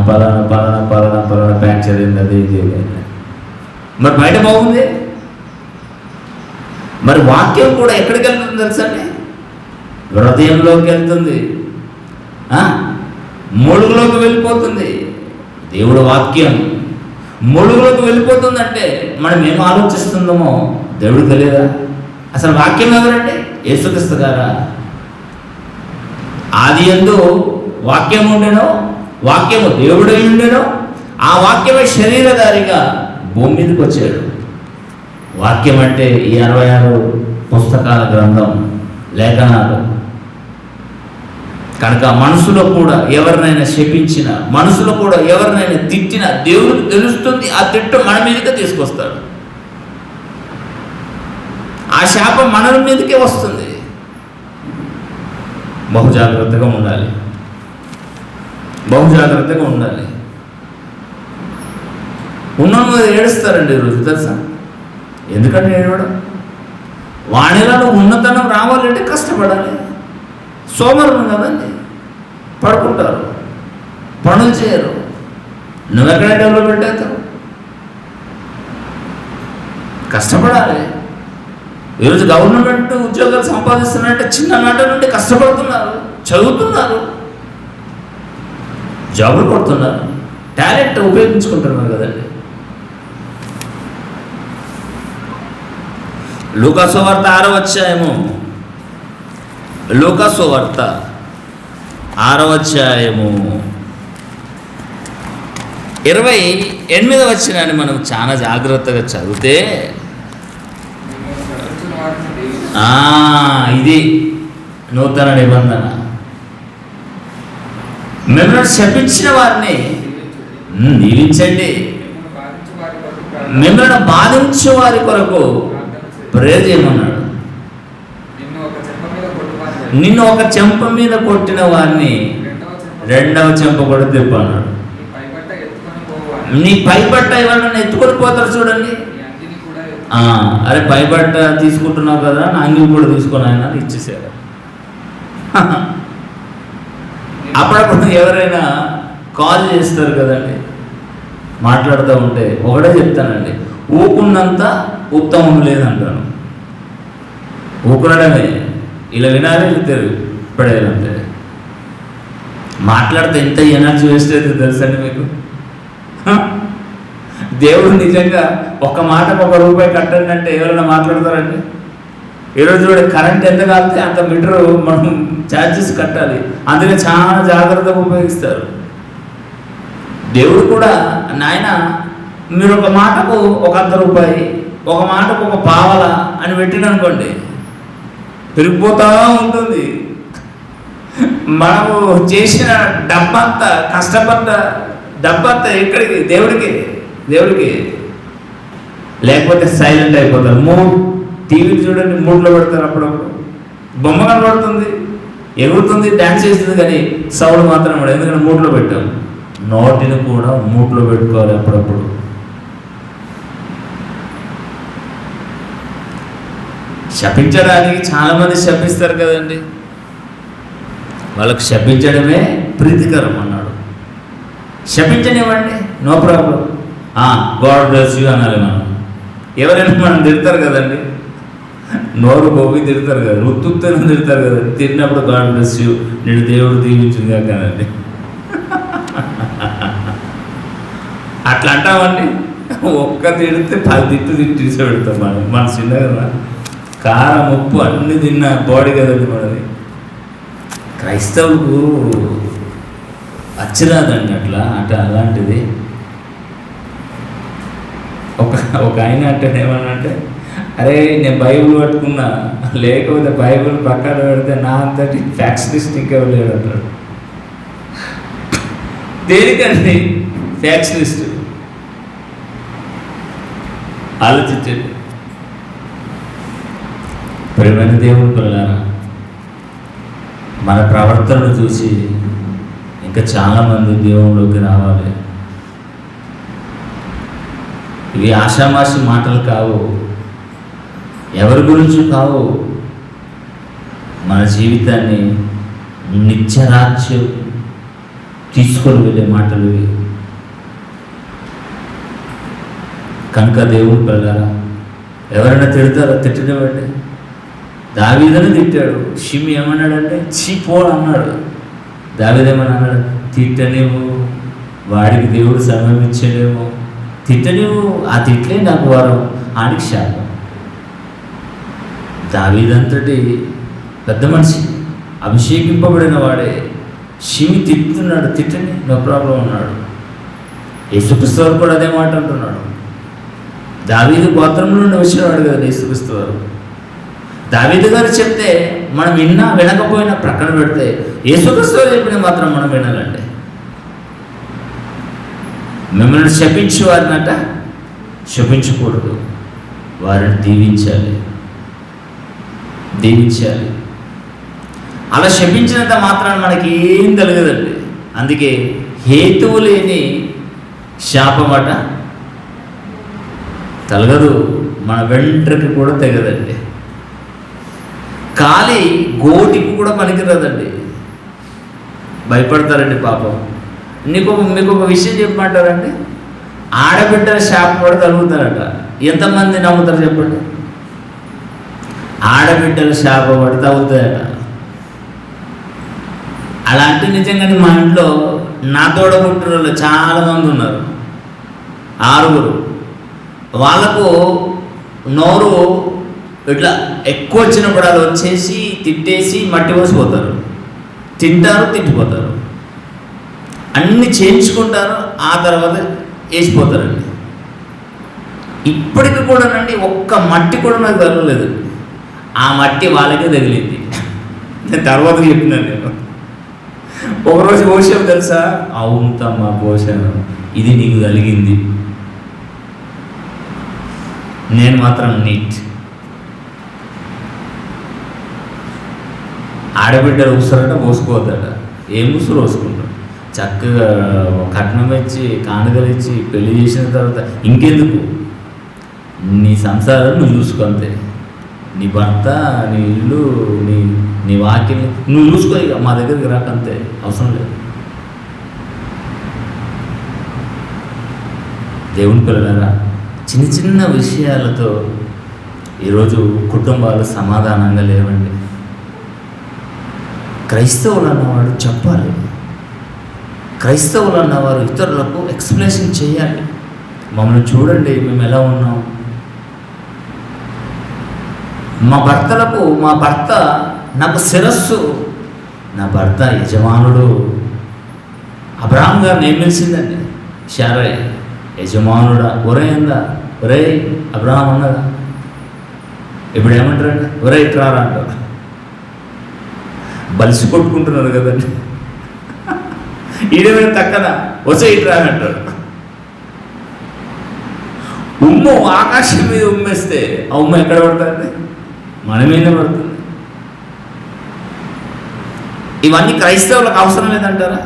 పలానా పలానా పలానా పలానా ఫ్రాక్చర్ అయింది, అది ఇది. మరి బయట బాగుంది. మరి వాక్యం కూడా ఎక్కడికి వెళ్తుంది తెలుసండి? హృదయంలోకి వెళ్తుంది, మూలుగులోకి వెళ్ళిపోతుంది. దేవుడు వాక్యం మూలుగులోకి వెళ్ళిపోతుందంటే మనం ఏం ఆలోచిస్తుందామో దేవుడు తెలియదా? అసలు వాక్యం ఎవరండి? యేసుక్రీస్తు గారా? ఆది యందు వాక్యం ఉండెనో, వాక్యము దేవుడై ఉండెనో, ఆ వాక్యమే శరీరధారిగా భూమి మీదకి వచ్చాడు. వాక్యం అంటే ఈ 66 పుస్తకాల గ్రంథం, లేఖనాలు. కనుక మనసులో కూడా ఎవరినైనా శపించిన, మనసులో కూడా ఎవరినైనా తిట్టిన దేవుడికి తెలుస్తుంది. ఆ తిట్టు మన మీదకే తీసుకొస్తాడు. ఆ శాపం మన మీదకే వస్తుంది. బహు జాగ్రత్తగా ఉండాలి. ఉన్నోళ్ళు ఏడుస్తారండి ఈరోజు, తెలుసా? ఎందుకంటే ఏడవడం? వాణిలో ఉన్నతనం రావాలంటే కష్టపడాలి. సోమరులు కదండి, పడుకుంటారు, పనులు చేయరు. నువ్వెక్కడ డెవలప్మెంట్ అవుతావు? కష్టపడాలి. ఈరోజు గవర్నమెంట్ ఉద్యోగాలు సంపాదిస్తున్నారంటే చిన్ననాట నుండి కష్టపడుతున్నారు, చదువుతున్నారు, జాబులు కొడుతున్నారు, టాలెంట్ ఉపయోగించుకుంటున్నారు కదండి. లూకా సువార్త 6వ అధ్యాయము, లూకా సువార్త 6వ అధ్యాయము 28వ వచనాన్ని మనం చాలా జాగ్రత్తగా చదివితే, ఇది నూతన నిబంధన. మిమ్మల్ని శపించిన వారిని దీవించండి, మిమ్మల్ని బాధించే వారి కొరకు ప్రేర్ చేయమన్నాడు. నిన్ను ఒక చెంప మీద కొట్టిన వారిని 2వ చెంప కూడా తిప్పన్నాడు. నీ పైబట్ట ఎవరన్నా ఎత్తుకొని పోతారు చూడండి. అరే పైబట్ట తీసుకుంటున్నావు కదా, నా అంగి కూడా తీసుకొని ఆయన ఇచ్చేసారు. అప్పుడప్పుడు ఎవరైనా కాల్ చేస్తారు కదండి, మాట్లాడుతూ ఉంటే ఒకటే చెప్తానండి, ఊకున్నంత ఉత్తమం లేదంటాను. ఊకునడమే, ఇలా వినాలి, పడేయాలంతే. మాట్లాడితే ఎంత ఎనర్జీ వేస్ట్ అయితే తెలుసండి మీకు. దేవుడు నిజంగా ఒక్క మాటకు ₹1 కట్టండి అంటే ఎవరైనా మాట్లాడతారండి? ఈరోజు చూడండి, కరెంట్ ఎంత కాలితే అంత మీటరు మనం ఛార్జెస్ కట్టాలి. అందుకే చాలా జాగ్రత్తగా ఉపయోగిస్తారు. దేవుడు కూడా, నాయన మీరు ఒక మాటకు ₹100, ఒక మాటకు ₹1 అని పెట్టిననుకోండి, పెరిగిపోతూ ఉంటుంది. మనము చేసిన డబ్బంతా, కష్టపడ్డ డబ్బంతా ఎక్కడికి? దేవుడికి. లేకపోతే సైలెంట్ అయిపోతారు. టీవీ చూడండి, మూడ్లో పెడతారు. అప్పుడప్పుడు బొమ్మ కనబడుతుంది, ఎగురుతుంది, డ్యాన్స్ చేస్తుంది, కానీ సౌండ్ మాత్రం కూడా. ఎందుకంటే మూడ్లో పెట్టాం. నోటిని కూడా మూడ్లో పెట్టుకోవాలి అప్పుడప్పుడు. శపించడానికి చాలామంది శపిస్తారు కదండి. వాళ్ళకు శపించడమే ప్రీతికరం అన్నాడు. శపించనివ్వండి, no problem. God bless you అనాలి మనం. ఎవరైనా మనం తిడతారు కదండి, నోరు బొవ్వి తిడతారు కదా, ఉత్తుత్తని తిడతారు కదా. తిన్నప్పుడు గాడ్ బ్లెస్ యూ, నేను దేవుడు దీవించిందిగా కదండి. అట్లా అంటామండి. ఒక్క తిడితే 10 తిట్టు తీసి పెడతాం మన చిన్నగా. కారం ఉప్పు అన్ని తిన్న బాడీ కదండి మనది. క్రైస్తవులకు అచ్చిరాదండి అట్లా అలాంటిది. ఒక ఆయన అంటే ఏమన్నా, అరే నేను బైబిల్ పట్టుకున్నా, లేకపోతే బైబిల్ పక్కన పెడితే నా అంతటి ఫ్యాక్షనిస్ట్ ఇంకెవరు లేడు అంటాడు. దేనికండి ఫ్యాక్షనిస్ట్? ఆలోచించండి. ప్రియమైన దేవుని పిల్లలారా, మన ప్రవర్తనను చూసి ఇంకా చాలామంది దేవుళ్ళలోకి రావాలి. ఇవి ఆషామాషి మాటలు కావు, ఎవరి గురించి కావు. మన జీవితాన్ని నిత్యరాజ్యం తీసుకొని వెళ్ళే మాటలు ఇవి. కనుక దేవుడు పిల్లలారా, ఎవరైనా తిడతారో తిట్టనివ్వండి. దావీదుని తిట్టాడు. షిమి ఏమన్నాడంటే చీపోడు అన్నాడు. దావీదు ఏమని అన్నాడు? తిట్టనివ్వు, వాడికి దేవుడు సమయం ఇచ్చాడేమో, తిట్టనివ్వు, ఆ తిట్లే నాకు వరం, ఆడికి శాపం. దావీదంతటి పెద్ద మనిషి, అభిషేకింపబడిన వాడే షిమి తిట్టున్నాడు, తిట్టని, నో ప్రాబ్లం అన్నాడు. యేసుక్రీస్తు వారు కూడా అదే మాట అంటున్నాడు. దావీదు గోత్రంలో నుండి వచ్చినవాడు కదా యేసుక్రీస్తు వారు. దావీదు గారు చెప్తే మనం విన్నా వినకపోయినా ప్రక్కన పెడితే, యేసుక్రీస్తు వారు చెప్పిన మాత్రం మనం వినాలండి. మిమ్మల్ని శపించు వారినట శపించకూడదు, వారిని దీవించాలి. అలా శపించినంత మాత్రాన మనకి ఏం కలగదండి. అందుకే హేతువు లేని శాపమట కలగదు, మన వెంట్రుకి కూడా తెగదండి. కాలి గోటికి కూడా పనికిరాదండి. భయపడతారండి పాపం. మీకు ఒక విషయం చెప్పమంటారండి, ఆడబిడ్డల శాపం కూడా కలుగుతారట. ఎంతమంది నమ్ముతారు చెప్పండి? ఆడబిడ్డల శాపం పడి తగ్గుతాయట. అలా అంటే నిజంగానే మా ఇంట్లో నా తోడ పుట్టిన వాళ్ళు చాలామంది ఉన్నారు, 6. వాళ్ళకు నోరు ఇట్లా ఎక్కువ వచ్చినప్పుడు వాళ్ళు వచ్చేసి తిట్టేసి మట్టి పోసిపోతారు, తింటారు, తిట్టిపోతారు, అన్నీ చేయించుకుంటారు, ఆ తర్వాత వేసిపోతారండి. ఇప్పటికి కూడానండి ఒక్క మట్టి కూడా నాకు తగలలేదు. ఆ మట్టి వాళ్ళకే తగిలింది. నేను తర్వాత చెప్పినాను. నేను ఒకరోజు పోసాము తెలుసా? అవుతామ్మా పోసాను, ఇది నీకు కలిగింది. నేను మాత్రం నీట్. ఆడబిడ్డలు ఉసురట పోసుకోవద్దట. ఏం ఉసురు పోసుకుంటాం? చక్కగా కట్నం ఇచ్చి కానుకలు ఇచ్చి పెళ్లి చేసిన తర్వాత ఇంకెందుకు, నీ సంసారం నువ్వు చూసుకుంతే, నీ భర్త, నీ ఇల్లు, నీ వాకిలి నువ్వు చూసుకో, ఇక మా దగ్గరికి రాకంతే, అవసరం లేదు. దేవుని పిల్లలారా, చిన్న చిన్న విషయాలతో ఈరోజు కుటుంబాలు సమాధానంగా లేవండి. క్రైస్తవులు అన్నవాడు చెప్పాలి, క్రైస్తవులు అన్నవారు ఇతరులకు ఎక్స్ప్లెనేషన్ చేయాలి. మమ్మల్ని చూడండి, మేము ఎలా ఉన్నాం. మా భర్త నాకు శిరస్సు, నా భర్త యజమానుడు. అబ్రహాం గారిని ఏం పిలిచిందండి? శారై యజమానుడా. ఒరే అందా, ఒరే అబ్రహాం అన్నదా? ఇప్పుడు ఏమంటారండి? ఒరే ఇట్రారా అంటారు. బలిసి కొట్టుకుంటున్నారు కదండి. ఈడమైన తక్కన వసే ఇట్రా అంటాడు. ఉమ్ము ఆకాశం మీద ఉమ్మేస్తే ఆ ఉమ్మ ఎక్కడ పడుతుంది? మన మీద పడుతుంది. ఇవన్నీ క్రైస్తవులకు అవసరం లేదంటారా?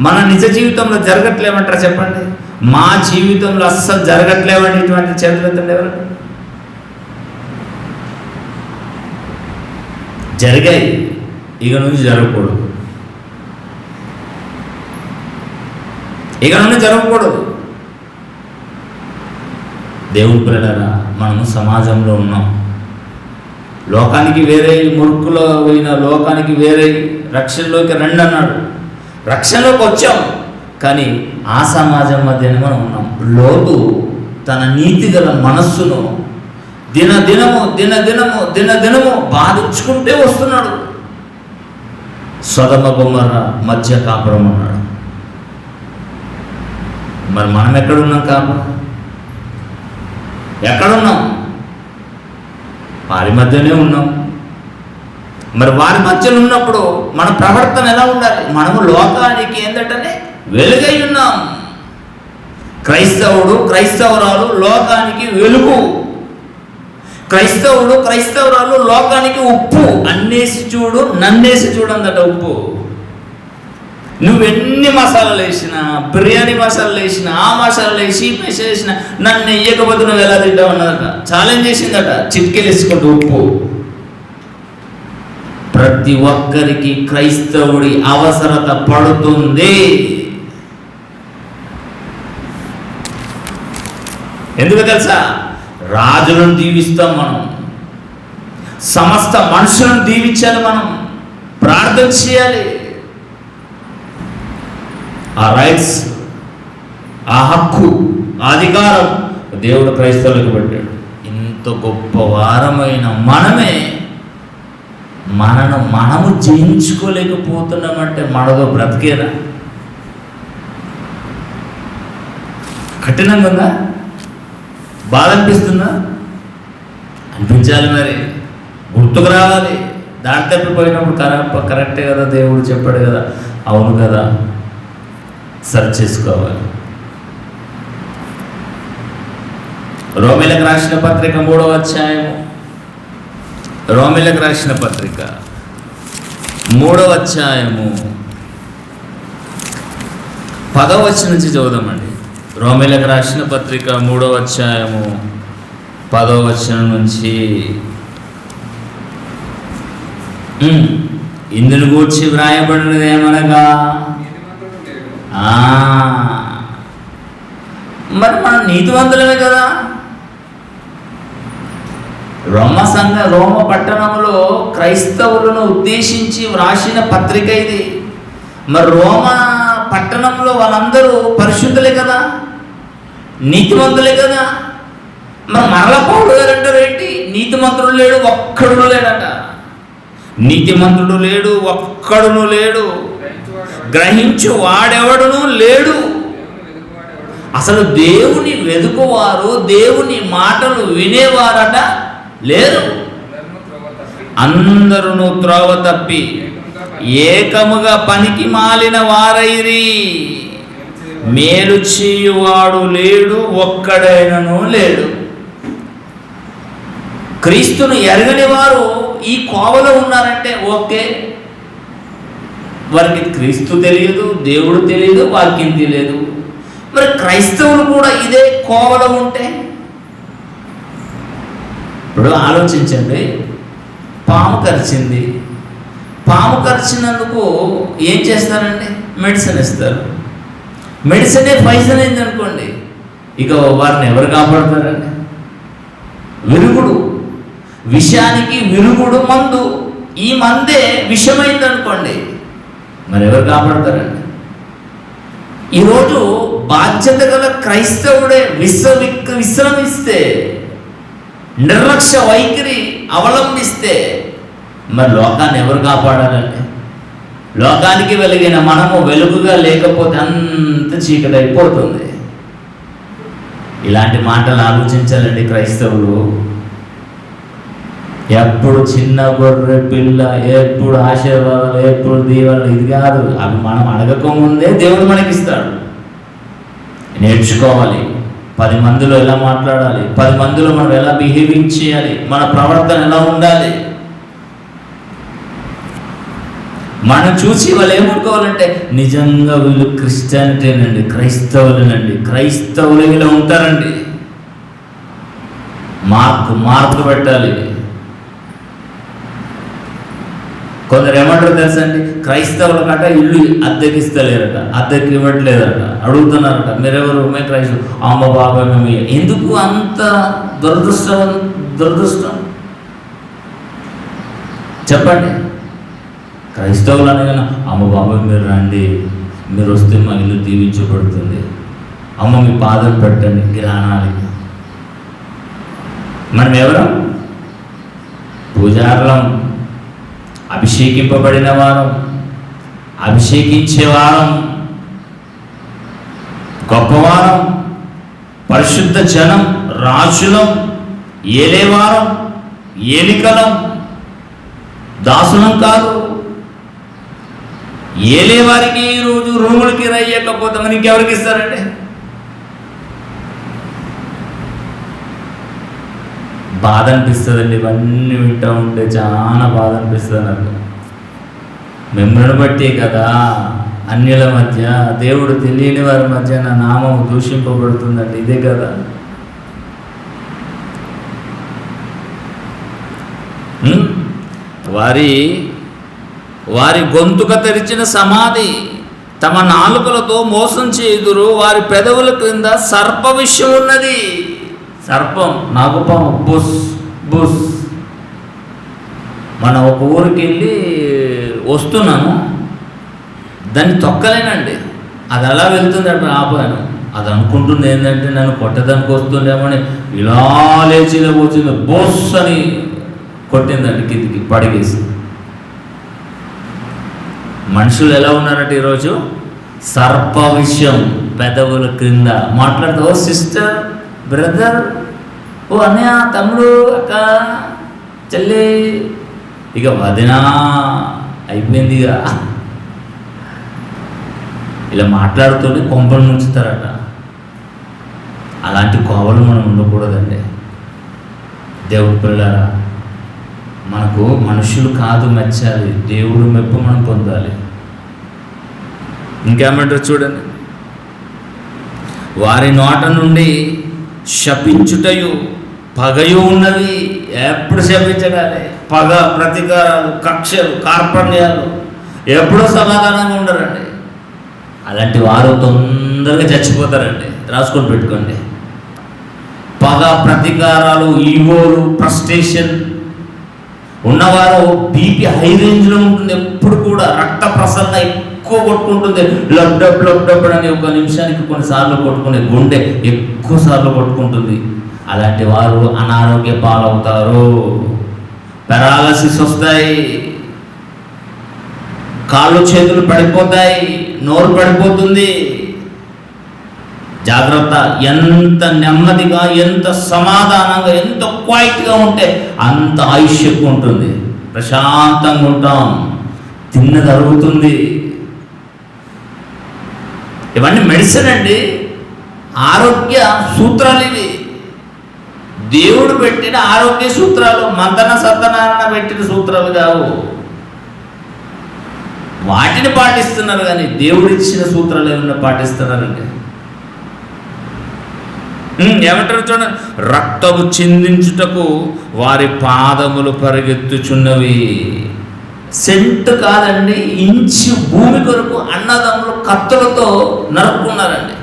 మన నిజ జీవితంలో జరగట్లేమంటారా చెప్పండి? మా జీవితంలో అస్సలు జరగట్లేవండి ఇటువంటి చేతులెత్తండి. ఎవరు జరిగాయి, ఇక నుంచి జరగకూడదు, ఇక నుండి జరగకూడదు. దేవుని పిల్లలారా, మనము సమాజంలో ఉన్నాం. లోకానికి వేరే, మురుకులో పోయిన లోకానికి వేరే, రక్షణలోకి రండి అన్నాడు. రక్షణలోకి వచ్చాం, కానీ ఆ సమాజం మధ్యనే మనం ఉన్నాం. లోతు తన నీతిగల మనస్సును దినదినము బాధించుకుంటే వస్తున్నాడు. సొదొమ గొమొర్రా మధ్య కాపురం ఉన్నాడు. మరి మనం ఎక్కడున్నాం? కాపురం ఎక్కడున్నాం? వారి మధ్యనే ఉన్నాం. మరి వారి మధ్యలో ఉన్నప్పుడు మన ప్రవర్తన ఎలా ఉండాలి? మనము లోకానికి ఏంటంటే వెలుగై ఉన్నాం. క్రైస్తవుడు క్రైస్తవురాలు లోకానికి వెలుగు. క్రైస్తవుడు క్రైస్తవురాలు లోకానికి ఉప్పు. అన్నేసి చూడు నన్నేసి చూడందట ఉప్పు. నువ్వెన్ని మసాలాలు వేసినా, బిర్యానీ మసాలాలు వేసినా, ఆ మసాలాలు వేసి వేసినా నన్ను వేయకపోతే నువ్వు ఎలా తింటావు అన్నదట. ఛాలెంజ్ చేసిందట. చిట్కెలు వేసుకుంటూ ఉప్పు. ప్రతి ఒక్కరికి క్రైస్తవుడి అవసరత పడుతుంది. ఎందుకు తెలుసా? రాజులను దీవిస్తాం మనం, సమస్త మనుషులను దీవించాలి, మనం ప్రార్థన చేయాలి. ఆ రైట్స్, ఆ హక్కు, ఆ అధికారం దేవుడు క్రైస్తవులకు పెట్టాడు. ఇంత గొప్ప వారమైన మనము జయించుకోలేకపోతున్నామంటే మనదో బ్రతికేనా? కఠినంగా ఉందా? బాధ అనిపిస్తుందా? అనిపించాలి. మరి గుర్తుకు రావాలి. దారి తప్పిపోయినప్పుడు కరెక్టే కదా, దేవుడు చెప్పాడు కదా, అవును కదా, సరి చేసుకోవాలి. రోమీలకు రాసిన పత్రిక 3వ అధ్యాయము, రోమీలకు రాసిన పత్రిక 3వ అధ్యాయము 10వ వచనం నుంచి చదువుదామండి. రోమీలకు రాసిన పత్రిక 3వ అధ్యాయము 10వ వచనం నుంచి. ఇందును గూర్చి వ్రాయబడినది ఏమనగా, మరి మనం నీతివంతులమే కదా. రోమ పట్టణంలో క్రైస్తవులను ఉద్దేశించి వ్రాసిన పత్రిక ఇది. మరి రోమ పట్టణంలో వాళ్ళందరూ పరిశుద్ధులే కదా, నీతిమంతులే కదా. మరి మరల పౌలు గారు అంటారు ఏంటి? నీతిమంతుడు లేడు, ఒక్కడును లేడట. నీతిమంతుడు లేడు, ఒక్కడును లేడు, గ్రహించు వాడెవడును లేడు. అసలు దేవుని వెదుకువారు, దేవుని మాటలు వినేవారట లేరు. అందరూ త్రోవ తప్పి ఏకముగా పనికి మాలిన వారైరి. మేలు చేయువాడు లేడు, ఒక్కడైనను లేడు. క్రీస్తును ఎరగని వారు ఈ కోవలో ఉన్నారంటే ఓకే, వారికి క్రీస్తు తెలియదు, దేవుడు తెలియదు, వాక్యం తెలియదు. మరి క్రైస్తవులు కూడా ఇదే కోవలో ఉంటే, ఇప్పుడు ఆలోచించండి. పాము కరిచింది, పాము కరిచినందుకు ఏం చేస్తారండి? మెడిసిన్ ఇస్తారు. మెడిసినే పాయిజన్ అయింది అనుకోండి, ఇక వారిని ఎవరు కాపాడుతారండి? విరుగుడు, విషానికి విరుగుడు మందు. ఈ మందే విషమైంది అనుకోండి, మరి ఎవరు కాపాడతారండి? ఈరోజు బాధ్యత గల క్రైస్తవుడే విశ్రమిస్తే, నిర్లక్ష్య వైఖరి అవలంబిస్తే, మరి లోకాన్ని ఎవరు కాపాడాలండి? లోకానికి వెలిగిన మనము వెలుగుగా లేకపోతే అంత చీకటి అయిపోతుంది. ఇలాంటి మాటలు ఆలోచించాలండి క్రైస్తవులు. ఎప్పుడు చిన్న గొర్రె పిల్ల, ఎప్పుడు ఆశీర్వాదాలు, ఎప్పుడు దీవెనలు, ఇది కాదు. అవి మనం అడగకముందే దేవుడు మనకిస్తాడు. నేర్చుకోవాలి. 10 మందిలో ఎలా మాట్లాడాలి, 10 మందిలో మనం ఎలా బిహేవింగ్ చేయాలి, మన ప్రవర్తన ఎలా ఉండాలి. మనం చూసి వాళ్ళు ఏమనుకోవాలంటే, నిజంగా వీళ్ళు క్రిస్టియానిటీనండి, క్రైస్తవులేనండి, క్రైస్తవులు ఇలా ఉంటారండి. మార్పు పెట్టాలి. కొందరు ఏమంటారు తెలుసండి? క్రైస్తవుల కట ఇల్లు అద్దెకిస్తలేరట, అద్దెకి ఇవ్వట్లేదట, అడుగుతున్నారట, మీరెవరు? మేము క్రైస్తవు. అమ్మ బాబాయ్ మేము. ఎందుకు అంత దురదృష్టం చెప్పండి. క్రైస్తవులు అనగానే అమ్మ బాబాయ్ మీరు రండి, మీరు వస్తే మా ఇల్లు దీవించబడుతుంది, అమ్మ మీ పాదం పెట్టండి జ్ఞానాలి. మనం ఎవరం? పూజారులం, అభిషేకింపబడిన వారం, అభిషేకించేవారం, గొప్పవారం, పరిశుద్ధ జనం, రాజులం, ఏలేవారం, ఏలికలం, దాసులం కాదు. ఏలేవారికి ఈరోజు రూములకి రయ్యకపోతే మరి ఇంకెవరికి ఇస్తారండి? బాధ అనిపిస్తుందండి ఇవన్నీ వింటూ ఉంటే, చాలా బాధ అనిపిస్తుంది నాకు. మిమ్మల్ని బట్టే కదా అన్యుల మధ్య, దేవుడు తెలియని వారి మధ్య నా నామం దూషింపబడుతుందండి. ఇదే కదా. వారి గొంతుక తెరిచిన సమాధి, తమ నాలుకలతో మోసం చేయుదురు, వారి పెదవుల క్రింద సర్ప విషం ఉన్నది. సర్పం, నాగుపాము, బుస్ బుస్. మన ఒక ఊరికి వెళ్ళి వస్తున్నాను, దాన్ని తొక్కలేనండి, అది అలా వెళ్తుంది అంటే ఆపాను. అది అనుకుంటుంది ఏంటంటే నన్ను కొట్టడానికి వస్తుండేమని, ఇలా లేచి వచ్చింది, బోస్ అని కొట్టిందండి, కిందికి పడిగేసి. మనుషులు ఎలా ఉన్నారంటే ఈరోజు సర్ప విషయం పెదవుల క్రింద మాట్లాడుతూ, ఓ సిస్టర్, బ్రదర్, ఓ అన్నయ్య, తమ్ముడు, అక్క, చెల్లి, ఇక వదినా అయిపోయింది. ఇక ఇలా మాట్లాడుతూనే కొంపలు ముంచుతారట. అలాంటి కోవలు మనం ఉండకూడదండి. దేవుడి పిల్లలారా, మనకు మనుషులు కాదు మెచ్చాలి, దేవుడు మెప్పు మనం పొందాలి. ఇంకేమంటారు చూడండి, వారి నోట నుండి శపించుటయు పగయు ఉన్నవి. ఎప్పుడు శపించగాలి, పగ, ప్రతీకారాలు, కక్షలు, కార్పణ్యాలు, ఎప్పుడూ సమాధానంగా ఉండరండి. అలాంటి వారు తొందరగా చచ్చిపోతారండి. రాసుకొని పెట్టుకోండి. పగ, ప్రతీకారాలు, ఈగోలు, ఫ్రస్ట్రేషన్ ఉన్నవారు బీపీ హై రేంజ్లో ఉంటుంది. ఎప్పుడు కూడా రక్త ప్రసరణ ఎక్కువ కొట్టుకుంటుంది. లబ్ డబ్ లబ్ డబ్ అని ఒక నిమిషానికి కొన్నిసార్లు కొట్టుకునే గుండె ఎక్కువ సార్లు కొట్టుకుంటుంది. అలాంటి వారు అనారోగ్య పాలవుతారు. పెరాలసిస్ వస్తాయి, కాళ్ళు చేతులు పడిపోతాయి, నోరు పడిపోతుంది. జాగ్రత్త. ఎంత నెమ్మదిగా, ఎంత సమాధానంగా, ఎంత క్వైట్గా ఉంటే అంత ఆయుష్ ఎక్కువ ఉంటుంది. ప్రశాంతంగా ఉంటాం, తిన్నది అరుగుతుంది. ఇవన్నీ మెడిసిన్ అండి, ఆరోగ్య సూత్రాలు ఇవి. దేవుడు పెట్టిన ఆరోగ్య సూత్రాలు, మంతన సత్యనారాయణ పెట్టిన సూత్రాలు కావు. వాటిని పాటిస్తున్నారు కానీ దేవుడు ఇచ్చిన సూత్రాలు ఏమన్నా పాటిస్తున్నారండి? ఏమంటారు చూడండి, రక్తము చిందించుటకు వారి పాదములు పరిగెత్తుచున్నవి. సెంట్ కాదండి, ఇంచు భూమి కొరకు అన్నదమ్ములు కత్తులతో నరుక్కున్నారండి.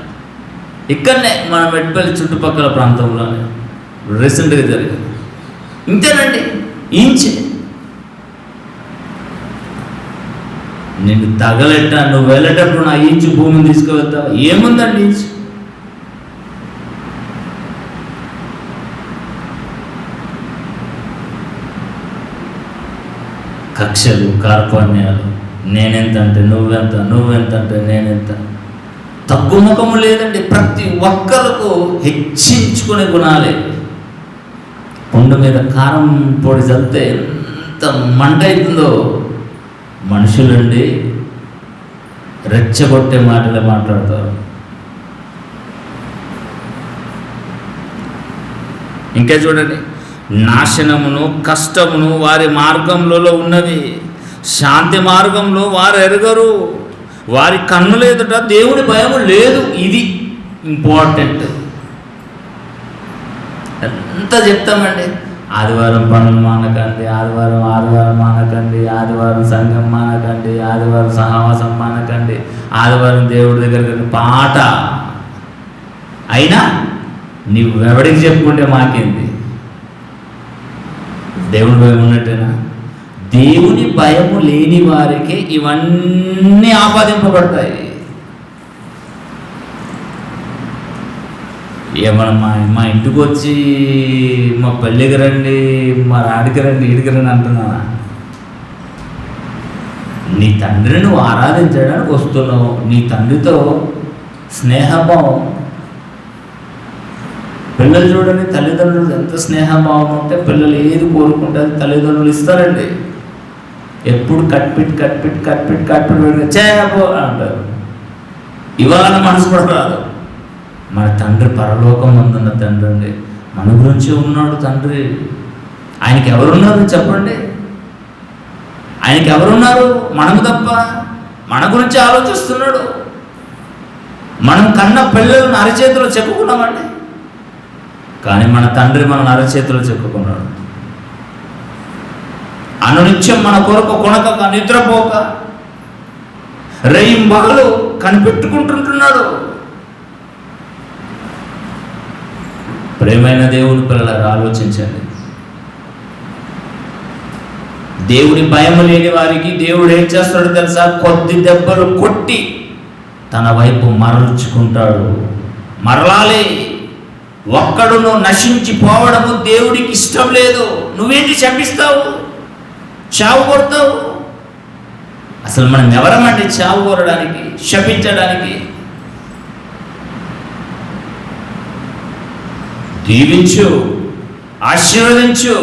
ఇక్కడనే మన మెట్పల్లి చుట్టుపక్కల ప్రాంతంలోనే రీసెంట్గా జరిగింది. ఇంతేనండి, ఇంచు. నిన్ను తగలెట్ట, నువ్వు వెళ్ళేటప్పుడు నా ఇంచు భూమిని తీసుకువెళ్తావు. ఏముందండి ఇంచు? కక్షలు, కార్పణ్యాలు, నేనెంత అంటే నువ్వెంత, నువ్వెంత అంటే నేనెంత. తగ్గుముఖము లేదండి. ప్రతి ఒక్కరికి హెచ్చించుకునే గుణాలే. పుండు మీద కారం పొడి చల్లితే ఎంత మంట అవుతుందో. మనుషులండి రెచ్చగొట్టే మాటలే మాట్లాడతారు. ఇంకా చూడండి, నాశనమును కష్టమును వారి మార్గంలో ఉన్నవి, శాంతి మార్గంలో వారు ఎరగరు. వారి కన్నుల ఎదుట దేవుని భయం లేదు. ఇది ఇంపార్టెంట్. ఎంత చెప్తామండి, ఆదివారం పనులు మానకండి, ఆదివారం మానకండి, ఆదివారం సంఘం మానకండి, ఆదివారం సహవాసం మానకండి, ఆదివారం దేవుడి దగ్గరికి పాట. అయినా నువ్వెవడికి చెప్పుకుంటే మాకేంది? దేవుని భయం ఉన్నట్టేనా? దేవుని భయము లేని వారికి ఇవన్నీ ఆపాదింపబడతాయి. ఏమన్నా మా ఇంటికి వచ్చి మా పెళ్ళికి రండి, మా రాడికి రండి, ఈడికి రండి అంటున్నానా? నీ తండ్రిని నువ్వు ఆరాధించడానికి వస్తున్నావు. నీ తండ్రితో స్నేహభావం. పిల్లలు చూడండి, తల్లిదండ్రులు ఎంత స్నేహభావం ఉంటే పిల్లలు ఏది కోరుకుంటే అది తల్లిదండ్రులు ఇస్తారండి. ఎప్పుడు కట్పిట్ చేయబో అంటారు. ఇవ్వాలని మనసు కూడా రాదు. మన తండ్రి పరలోకం అందున్న తండ్రి అండి. మన గురించి ఉన్నాడు తండ్రి. ఆయనకి ఎవరున్నారు చెప్పండి? ఆయనకి ఎవరున్నారు? మనము తప్ప. మన గురించి ఆలోచిస్తున్నాడు. మనం కన్న పిల్లలను అరచేతిలో చెక్కుకున్నామండి, కానీ మన తండ్రి మనల్ని అరచేతిలో చెక్కుకున్నాడు. అనునిత్యం మన కొరకు కొనక నిద్రపోక రేయింబగలు కనిపెట్టుకుంటుంటున్నాడు. ప్రేమైన దేవుని పిల్లలారా, ఆలోచించండి. దేవుని భయం లేని వారికి దేవుడు ఏం చేస్తాడో తెలుసా? కొద్ది దెబ్బలు కొట్టి తన వైపు మరల్చుకుంటాడు. మరలాలి. ఒక్కడును నశించిపోవడము దేవుడికి ఇష్టం లేదు. నువ్వేంటి శపిస్తావు, చావు కొడతావు? అసలు మనం ఎవరమండి చావు కోరడానికి, శపించడానికి? దీవించు, ఆశీర్వదించు,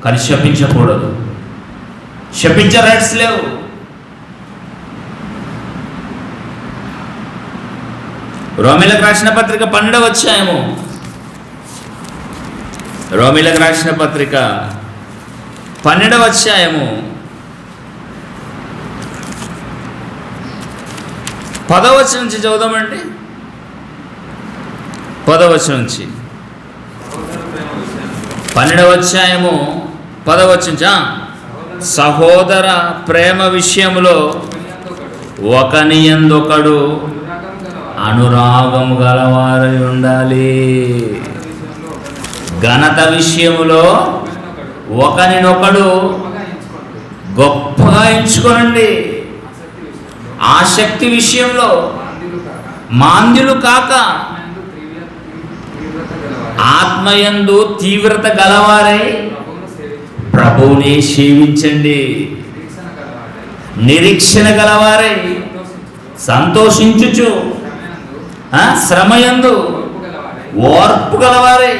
కానీ శపించకూడదు. శపించే రైట్స్ లేవు. రోమీలకు రాసిన పత్రిక 12వ అధ్యాయము. రోమీలకు రాసిన పత్రిక 12వ అధ్యాయము 10వ వచనం నుంచి చదువుదామండి. 10వ వచనం నుంచి 12వ అధ్యాయము 10వ వచనం. సహోదర ప్రేమ విషయములో ఒకని యందొకడు అనురాగము గలవారై ఉండాలి. ఘనత విషయములో ఒకనినొకడు గొప్పగా ఎంచుకోనండి. ఆసక్తి విషయంలో మాంద్యులు కాక ఆత్మయందు తీవ్రత గలవారై ప్రభువుని సేవించండి. నిరీక్షణ గలవారై సంతోషించుచు శ్రమయందు ఓర్పు గలవారై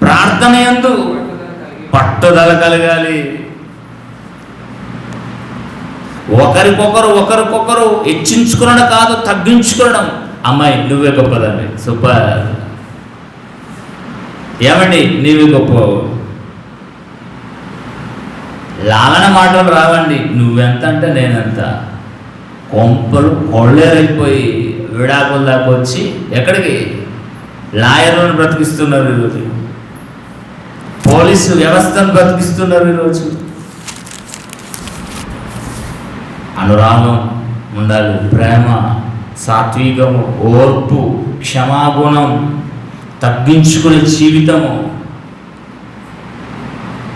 ప్రార్థనయందు పట్టుదల కలగాలి. ఒకరికొకరు హెచ్చించుకునడం కాదు, తగ్గించుకోవడం. అమ్మాయి నువ్వే గొప్పదండి, సూపర్. ఏమండి నీవే గొప్ప. లాలన మాటలు రావండి. నువ్వెంత అంటే నేనెంత. కొంపలు కొళ్ళేరైపోయి విడాకుల దాకా వచ్చి ఎక్కడికి లాయర్లను బ్రతికిస్తున్నారు ఈరోజు. పోలీసు వ్యవస్థను బ్రతికిస్తున్నారు ఈరోజు. అనురాగం ఉండాలి, ప్రేమ, సాత్వికము, ఓర్పు, క్షమాగుణం, తగ్గించుకునే జీవితము.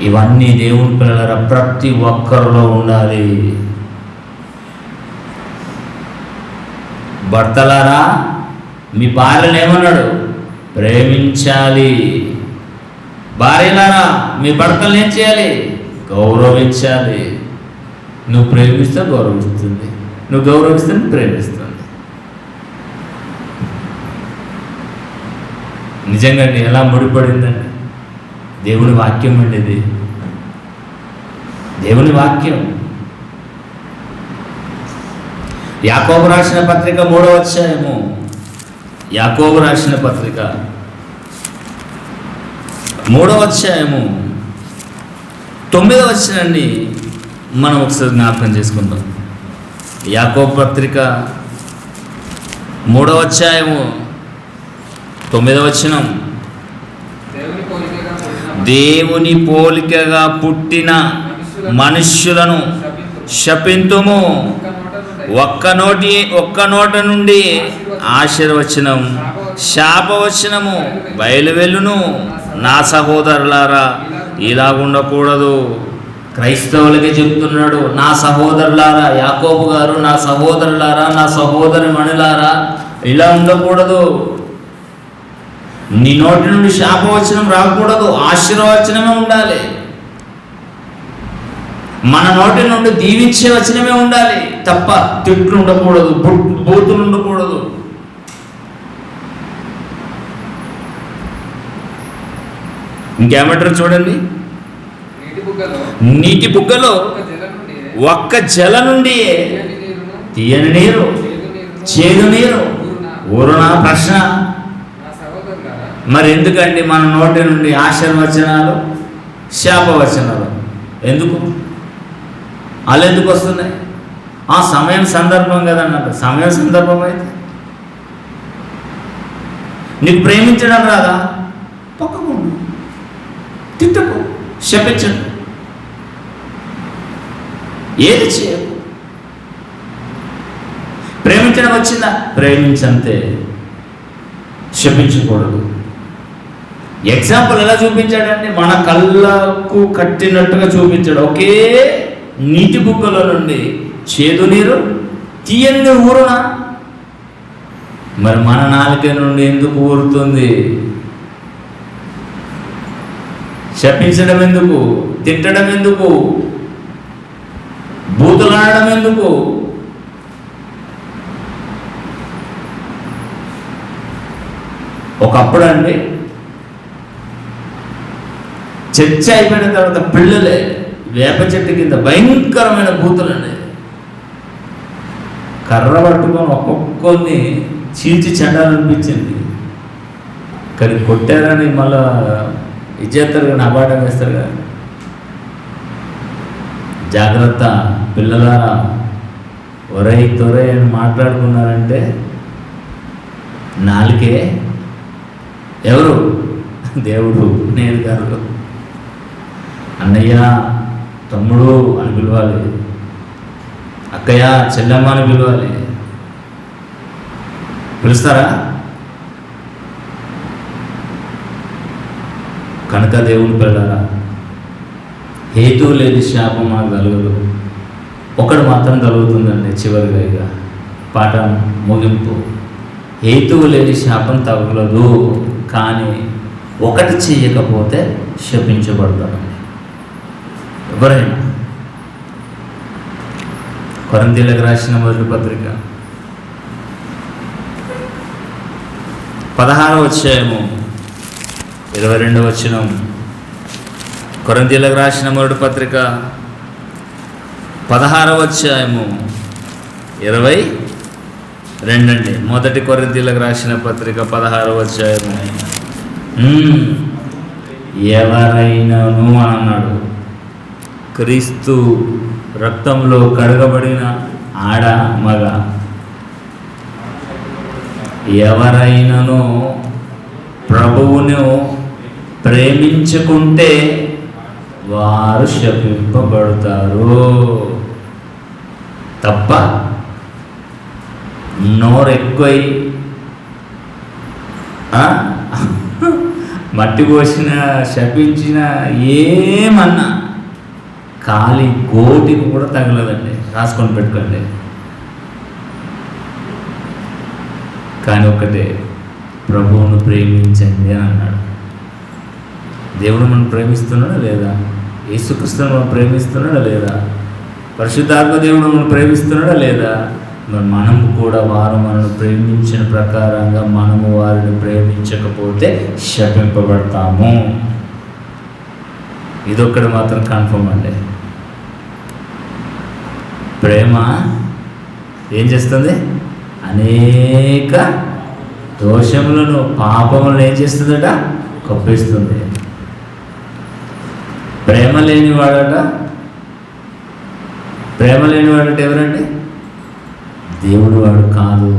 ఇవన్నీ దేవుని పిల్లల ప్రతి ఒక్కరిలో ఉండాలి. భర్తలారా మీ భార్యను ఏమన్నాడు? ప్రేమించాలి. భార్యలారా మీ భర్తలను ఏం చేయాలి? గౌరవించాలి. నువ్వు ప్రేమిస్తే గౌరవిస్తుంది, నువ్వు గౌరవిస్తే ప్రేమిస్తుంది. నిజంగా ఎలా ముడిపడిందండి? దేవుని వాక్యం అండి ఇది. దేవుని వాక్యం. యాకోబు రాసిన పత్రిక 3వ అధ్యాయము. యాకోబు రాసిన పత్రిక 3వ అధ్యాయము 9వ వచనాన్ని మనం ఒకసారి జ్ఞాపకం చేసుకుందాం. యాకోబు పత్రిక 3వ అధ్యాయము 9వ వచనం. దేవుని పోలికగా పుట్టిన మనుష్యులను శపింతుము. ఒక్క నోట నుండి ఆశీర్వచనం, శాపవచనము బయలువెళ్ళును. నా సహోదరులారా ఇలాగుండకూడదు. క్రైస్తవులకి చెప్తున్నాడు, నా సహోదరులారా. యాకోబు గారు, నా సహోదరులారా, నా సహోదరి మణులారా, ఇలా ఉండకూడదు. నీ నోటి నుండి శాపవచనం రాకూడదు, ఆశీర్వచనమే ఉండాలి. మన నోటి నుండి దీవించే వచనమే ఉండాలి తప్ప తిట్లు ఉండకూడదు, బూతులు ఉండకూడదు. ఇంకేమంటారు చూడండి, నీటి బుగ్గలో ఒక్క జల నుండి తీయని నీరు, చేదు నీరు ఊరునా? ప్రశ్న. మరి ఎందుకండి మన నోటి నుండి ఆశీర్వచనాలు, శాపవచనాలు ఎందుకు? వాళ్ళు ఎందుకు వస్తున్నాయి? ఆ సమయం సందర్భం కదన్నట్టు. సమయం సందర్భం అయితే నీకు ప్రేమించడం రాదా? పక్కకు తిట్టకు, శపించకు, ఏది చేయకు. ప్రేమించడం వచ్చిందా? ప్రేమించంతే, శపించకూడదు. ఎగ్జాంపుల్ ఎలా చూపించాడండి? మన కళ్ళకు కట్టినట్టుగా చూపించాడు. ఒకే నీటి బుగ్గలో నుండి చేదు నీరు, తీయని నీరు ఊరునా? మరి మన నాలుక నుండి ఎందుకు ఊరుతుంది? శపించడం ఎందుకు? తిట్టడం ఎందుకు? బూతులాడడం ఎందుకు? ఒకప్పుడు అండి చర్చ అయిపోయిన తర్వాత పిల్లలే వేప చెట్టు కింద భయంకరమైన బూతులండి, కర్ర పట్టుకొని ఒక్కొక్కరిని చీల్చి చెండాలనిపించింది. కానీ కొట్టారని మళ్ళా ఇచ్చేస్తారు కానీ అబాటం వేస్తారు కదా. జాగ్రత్త పిల్లలారా, ఒరై తొరై అని మాట్లాడుకున్నారంటే నాలుకే ఎవరు? దేవుడు. నేను గారు అన్నయ్య, తమ్ముడు అని పిలవాలి, అక్కయ్య, చెల్లెమ్మ అని పిలవాలి. పిలుస్తారా? కనుక దేవుని పిల్లరా, హేతువు లేని శాపం మాకు కలగదు. ఒకటి మాత్రం కలుగుతుందండి చివరిగా. ఇక పాట ముగింపు, హేతువు లేని శాపం తగలదు, కానీ ఒకటి చెయ్యకపోతే శపించబడతామండి ఎవరైనా. కొరింథీయులకు రాసిన మొదటి పత్రిక 16వ అధ్యాయము 22వ వచనం. కొరింథీయులకు రాసిన మొదటి పత్రిక 16వ అధ్యాయము 22 అండి. మొదటి కొరింథీయులకు రాసిన పత్రిక 16వ అధ్యాయము. ఎవరైనాను అని అన్నాడు. క్రీస్తు రక్తంలో కడగబడిన ఆడ మగ ఎవరైనాను ప్రభువును ప్రేమించుకుంటే వారు శపింపబడతారు తప్ప నోరెక్కువై మట్టి పోసిన శపించిన ఏమన్నా కాలి గోటికి కూడా తగలదండి. రాసుకొని పెట్టుకోండి. కానీ ఒకటే, ప్రభువును ప్రేమించండి అని అన్నాడు. దేవుడు మనం ప్రేమిస్తున్నాడా లేదా? యేసుక్రీస్తును మనం ప్రేమిస్తున్నాడా లేదా? పరిశుద్ధాత్మ దేవుడు మనం ప్రేమిస్తున్నాడా లేదా? మరి మనము కూడా వారు మనల్ని ప్రేమించిన ప్రకారంగా మనము వారిని ప్రేమించకపోతే శపింపబడతాము. ఇదొక్కటి మాత్రం కన్ఫర్మ్ అండి. ప్రేమ ఏం చేస్తుంది? అనేక దోషములను, పాపములను ఏం చేస్తుందట? కప్పిస్తుంది. ప్రేమ లేనివాడట ఎవరండి? దేవుడు వాడు కాదు.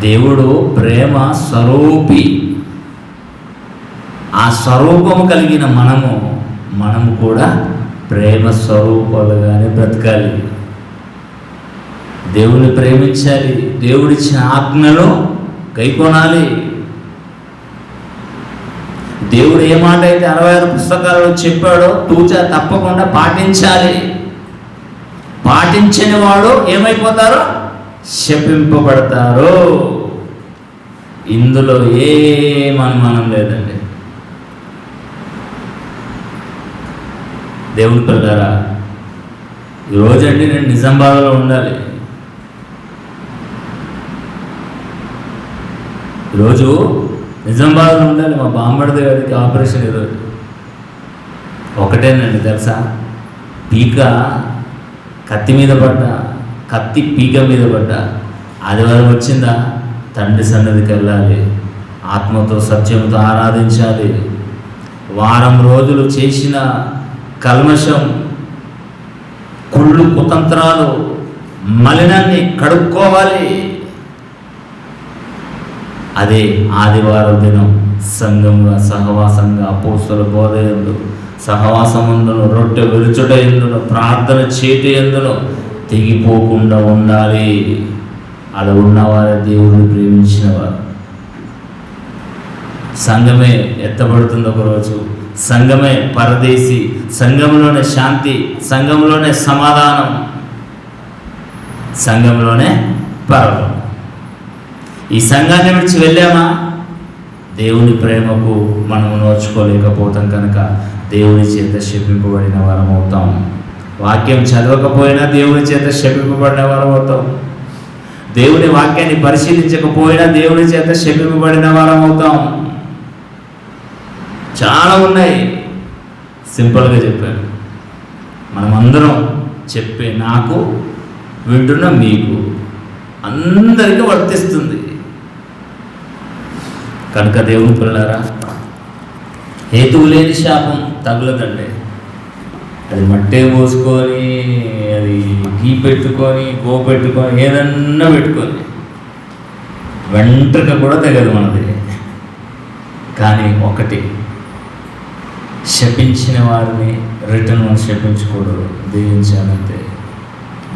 దేవుడు ప్రేమ స్వరూపి. ఆ స్వరూపము కలిగిన మనము కూడా ప్రేమ స్వరూపాలుగానే బ్రతకాలి. దేవుని ప్రేమించాలి. దేవుడిచ్చిన ఆజ్ఞలు గైకొనాలి. దేవుడు ఏ మాట అయితే 66 పుస్తకాలలో చెప్పాడో తూచా తప్పకుండా పాటించాలి. పాటించని వాడు ఏమైపోతారో? శపింపబడతారు. ఇందులో ఏం అనుమానం లేదండి. దేవుని పిల్లరా, ఈరోజండి నేను నిజామాబాద్లో ఉండాలి. ఈరోజు నిజామాబాద్లో ఉండాలి. మా బామ్మడిది గారికి ఆపరేషన్ ఈరోజు. ఒకటేనండి తెలుసా, పీక కత్తి మీద పడ్డా, కత్తి పీక మీద పడ్డా, ఆదివారం వచ్చిందా తండ్రి సన్నిధికి వెళ్ళాలి, ఆత్మతో సత్యంతో ఆరాధించాలి. వారం రోజులు చేసిన కల్మషం, కుళ్ళు కుతంత్రాలు, మలినాన్ని కడుక్కోవాలి. అదే ఆదివారం దినం సంఘంగా సహవాసంగా అపోస్తల బోధ యందు, సహవాసమందును, రొట్టె విరుచుట యందును, ప్రార్థన చేతి యందును తెగిపోకుండా ఉండాలి. అలా ఉన్నవారే దేవుడిని ప్రేమించిన వారు. సంఘమే ఎత్తబడుతుంది ఒకరోజు. సంఘమే పరదేశి, సంఘంలోనే శాంతి, సంఘంలోనే సమాధానం, సంఘంలోనే పరలోకం. ఈ సంఘాన్ని విడిచి వెళ్ళామా దేవుని ప్రేమకు మనము నోచుకోలేకపోతాం. కనుక దేవుని చేత శపింపబడిన వారం అవుతాం. వాక్యం చదవకపోయినా దేవుని చేత శపింపబడిన వారం అవుతాం. దేవుని వాక్యాన్ని పరిశీలించకపోయినా దేవుని చేత శపింపబడిన వారం అవుతాం. చాలా ఉన్నాయి, సింపుల్గా చెప్పాను. మనమందరం చెప్పే నాకు, వింటున్న మీకు, అందరికీ వర్తిస్తుంది. కనుక దేవుని పిల్లలారా, హేతువు లేని శాపం తగులదండి. అది మట్టే పోసుకొని, అది గీ పెట్టుకొని, గో పెట్టుకొని, ఏదన్నా పెట్టుకొని వెంట్రుక కూడా తెగదు మనది. కానీ ఒకటి, శపించిన వారిని రిటర్న్ మనం శపించకూడదు, దీవించాలంతే.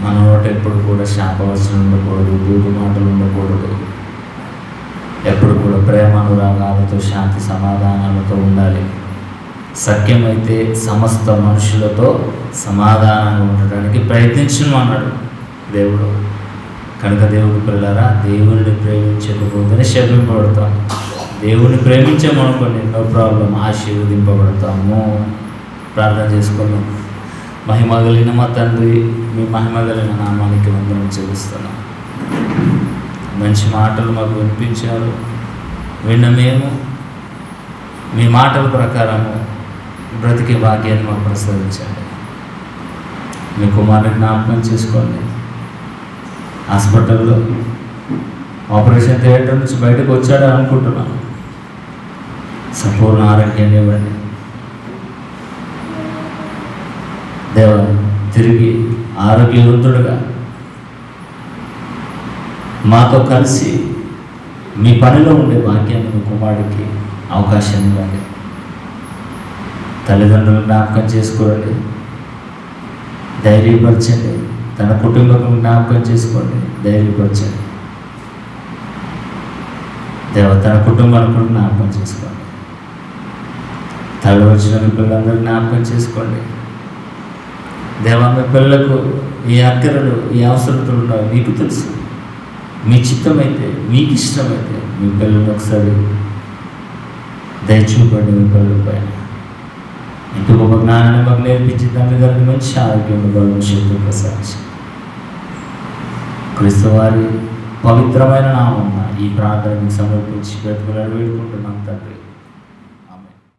మన నోట ఎప్పుడు కూడా శాపవచనం ఉండకూడదు, బూటు మాటలు ఉండకూడదు. ఎప్పుడు కూడా ప్రేమానురాగాలతో, శాంతి సమాధానాలతో ఉండాలి. సత్యమైతే సమస్త మనుషులతో సమాధానంగా ఉండడానికి ప్రయత్నించమన్నాడు దేవుడు. కనుక దేవుడి పిల్లలారా, దేవుడిని ప్రేమించకపోతేనే శపింపబడతాం. దేవుడిని ప్రేమించామనుకోండి, నో ప్రాబ్లం, ఆశీర్వదింపబడతాము. ప్రార్థన చేసుకున్నాం. మహిమ కలిగిన మా తండ్రి, మీ మహిమ కలిగిన నామానికి వందనం చెల్లిస్తున్నాం. మంచి మాటలు మాకు వినిపించారు. విన్న మేము మీ మాటల ప్రకారము బ్రతికే భాగ్యాన్ని మాకు ప్రసాదించండి. మీ కుమారుని జ్ఞాపకం చేసుకోండి. హాస్పిటల్లో ఆపరేషన్ థియేటర్ నుంచి బయటకు వచ్చాడని అనుకుంటున్నాను. సంపూర్ణ ఆరోగ్యాన్ని ఇవ్వండి దేవా. తిరిగి ఆరోగ్యవంతుడుగా మాతో కలిసి మీ పనిలో ఉండే భాగ్యాన్ని మీ కుమారుడికి అవకాశం ఇవ్వండి. తల్లిదండ్రులను జ్ఞాపకం చేసుకోండి, ధైర్యపరచండి. తన కుటుంబం జ్ఞాపకం చేసుకోండి, ధైర్యపరచండి దేవ. తన కుటుంబాన్ని కూడా జ్ఞాపకం చేసుకోండి. తల్లి వచ్చిన మీ పిల్లలందరూ జ్ఞాపకం చేసుకోండి దేవా. మీ పిల్లలకు ఏ అక్కరలు, ఏ అవసరతలు ఉన్నాయో మీకు తెలుసు. మీ చిత్తమైతే, మీకు ఇష్టమైతే మీ పిల్లలను ఒకసారి దయచూపండి. మీ పిల్లల పైన ఇంకో గొప్ప జ్ఞానాన్ని మాకు నేర్పించి తండ్రి గారికి మంచి ఆరోగ్యం, బలం, శక్తి ప్రసాదించి క్రీస్తు వారి పవిత్రమైన నామమున ఈ ప్రార్థనకు సమర్పించి వేడుకుంటున్నాం తండ్రి.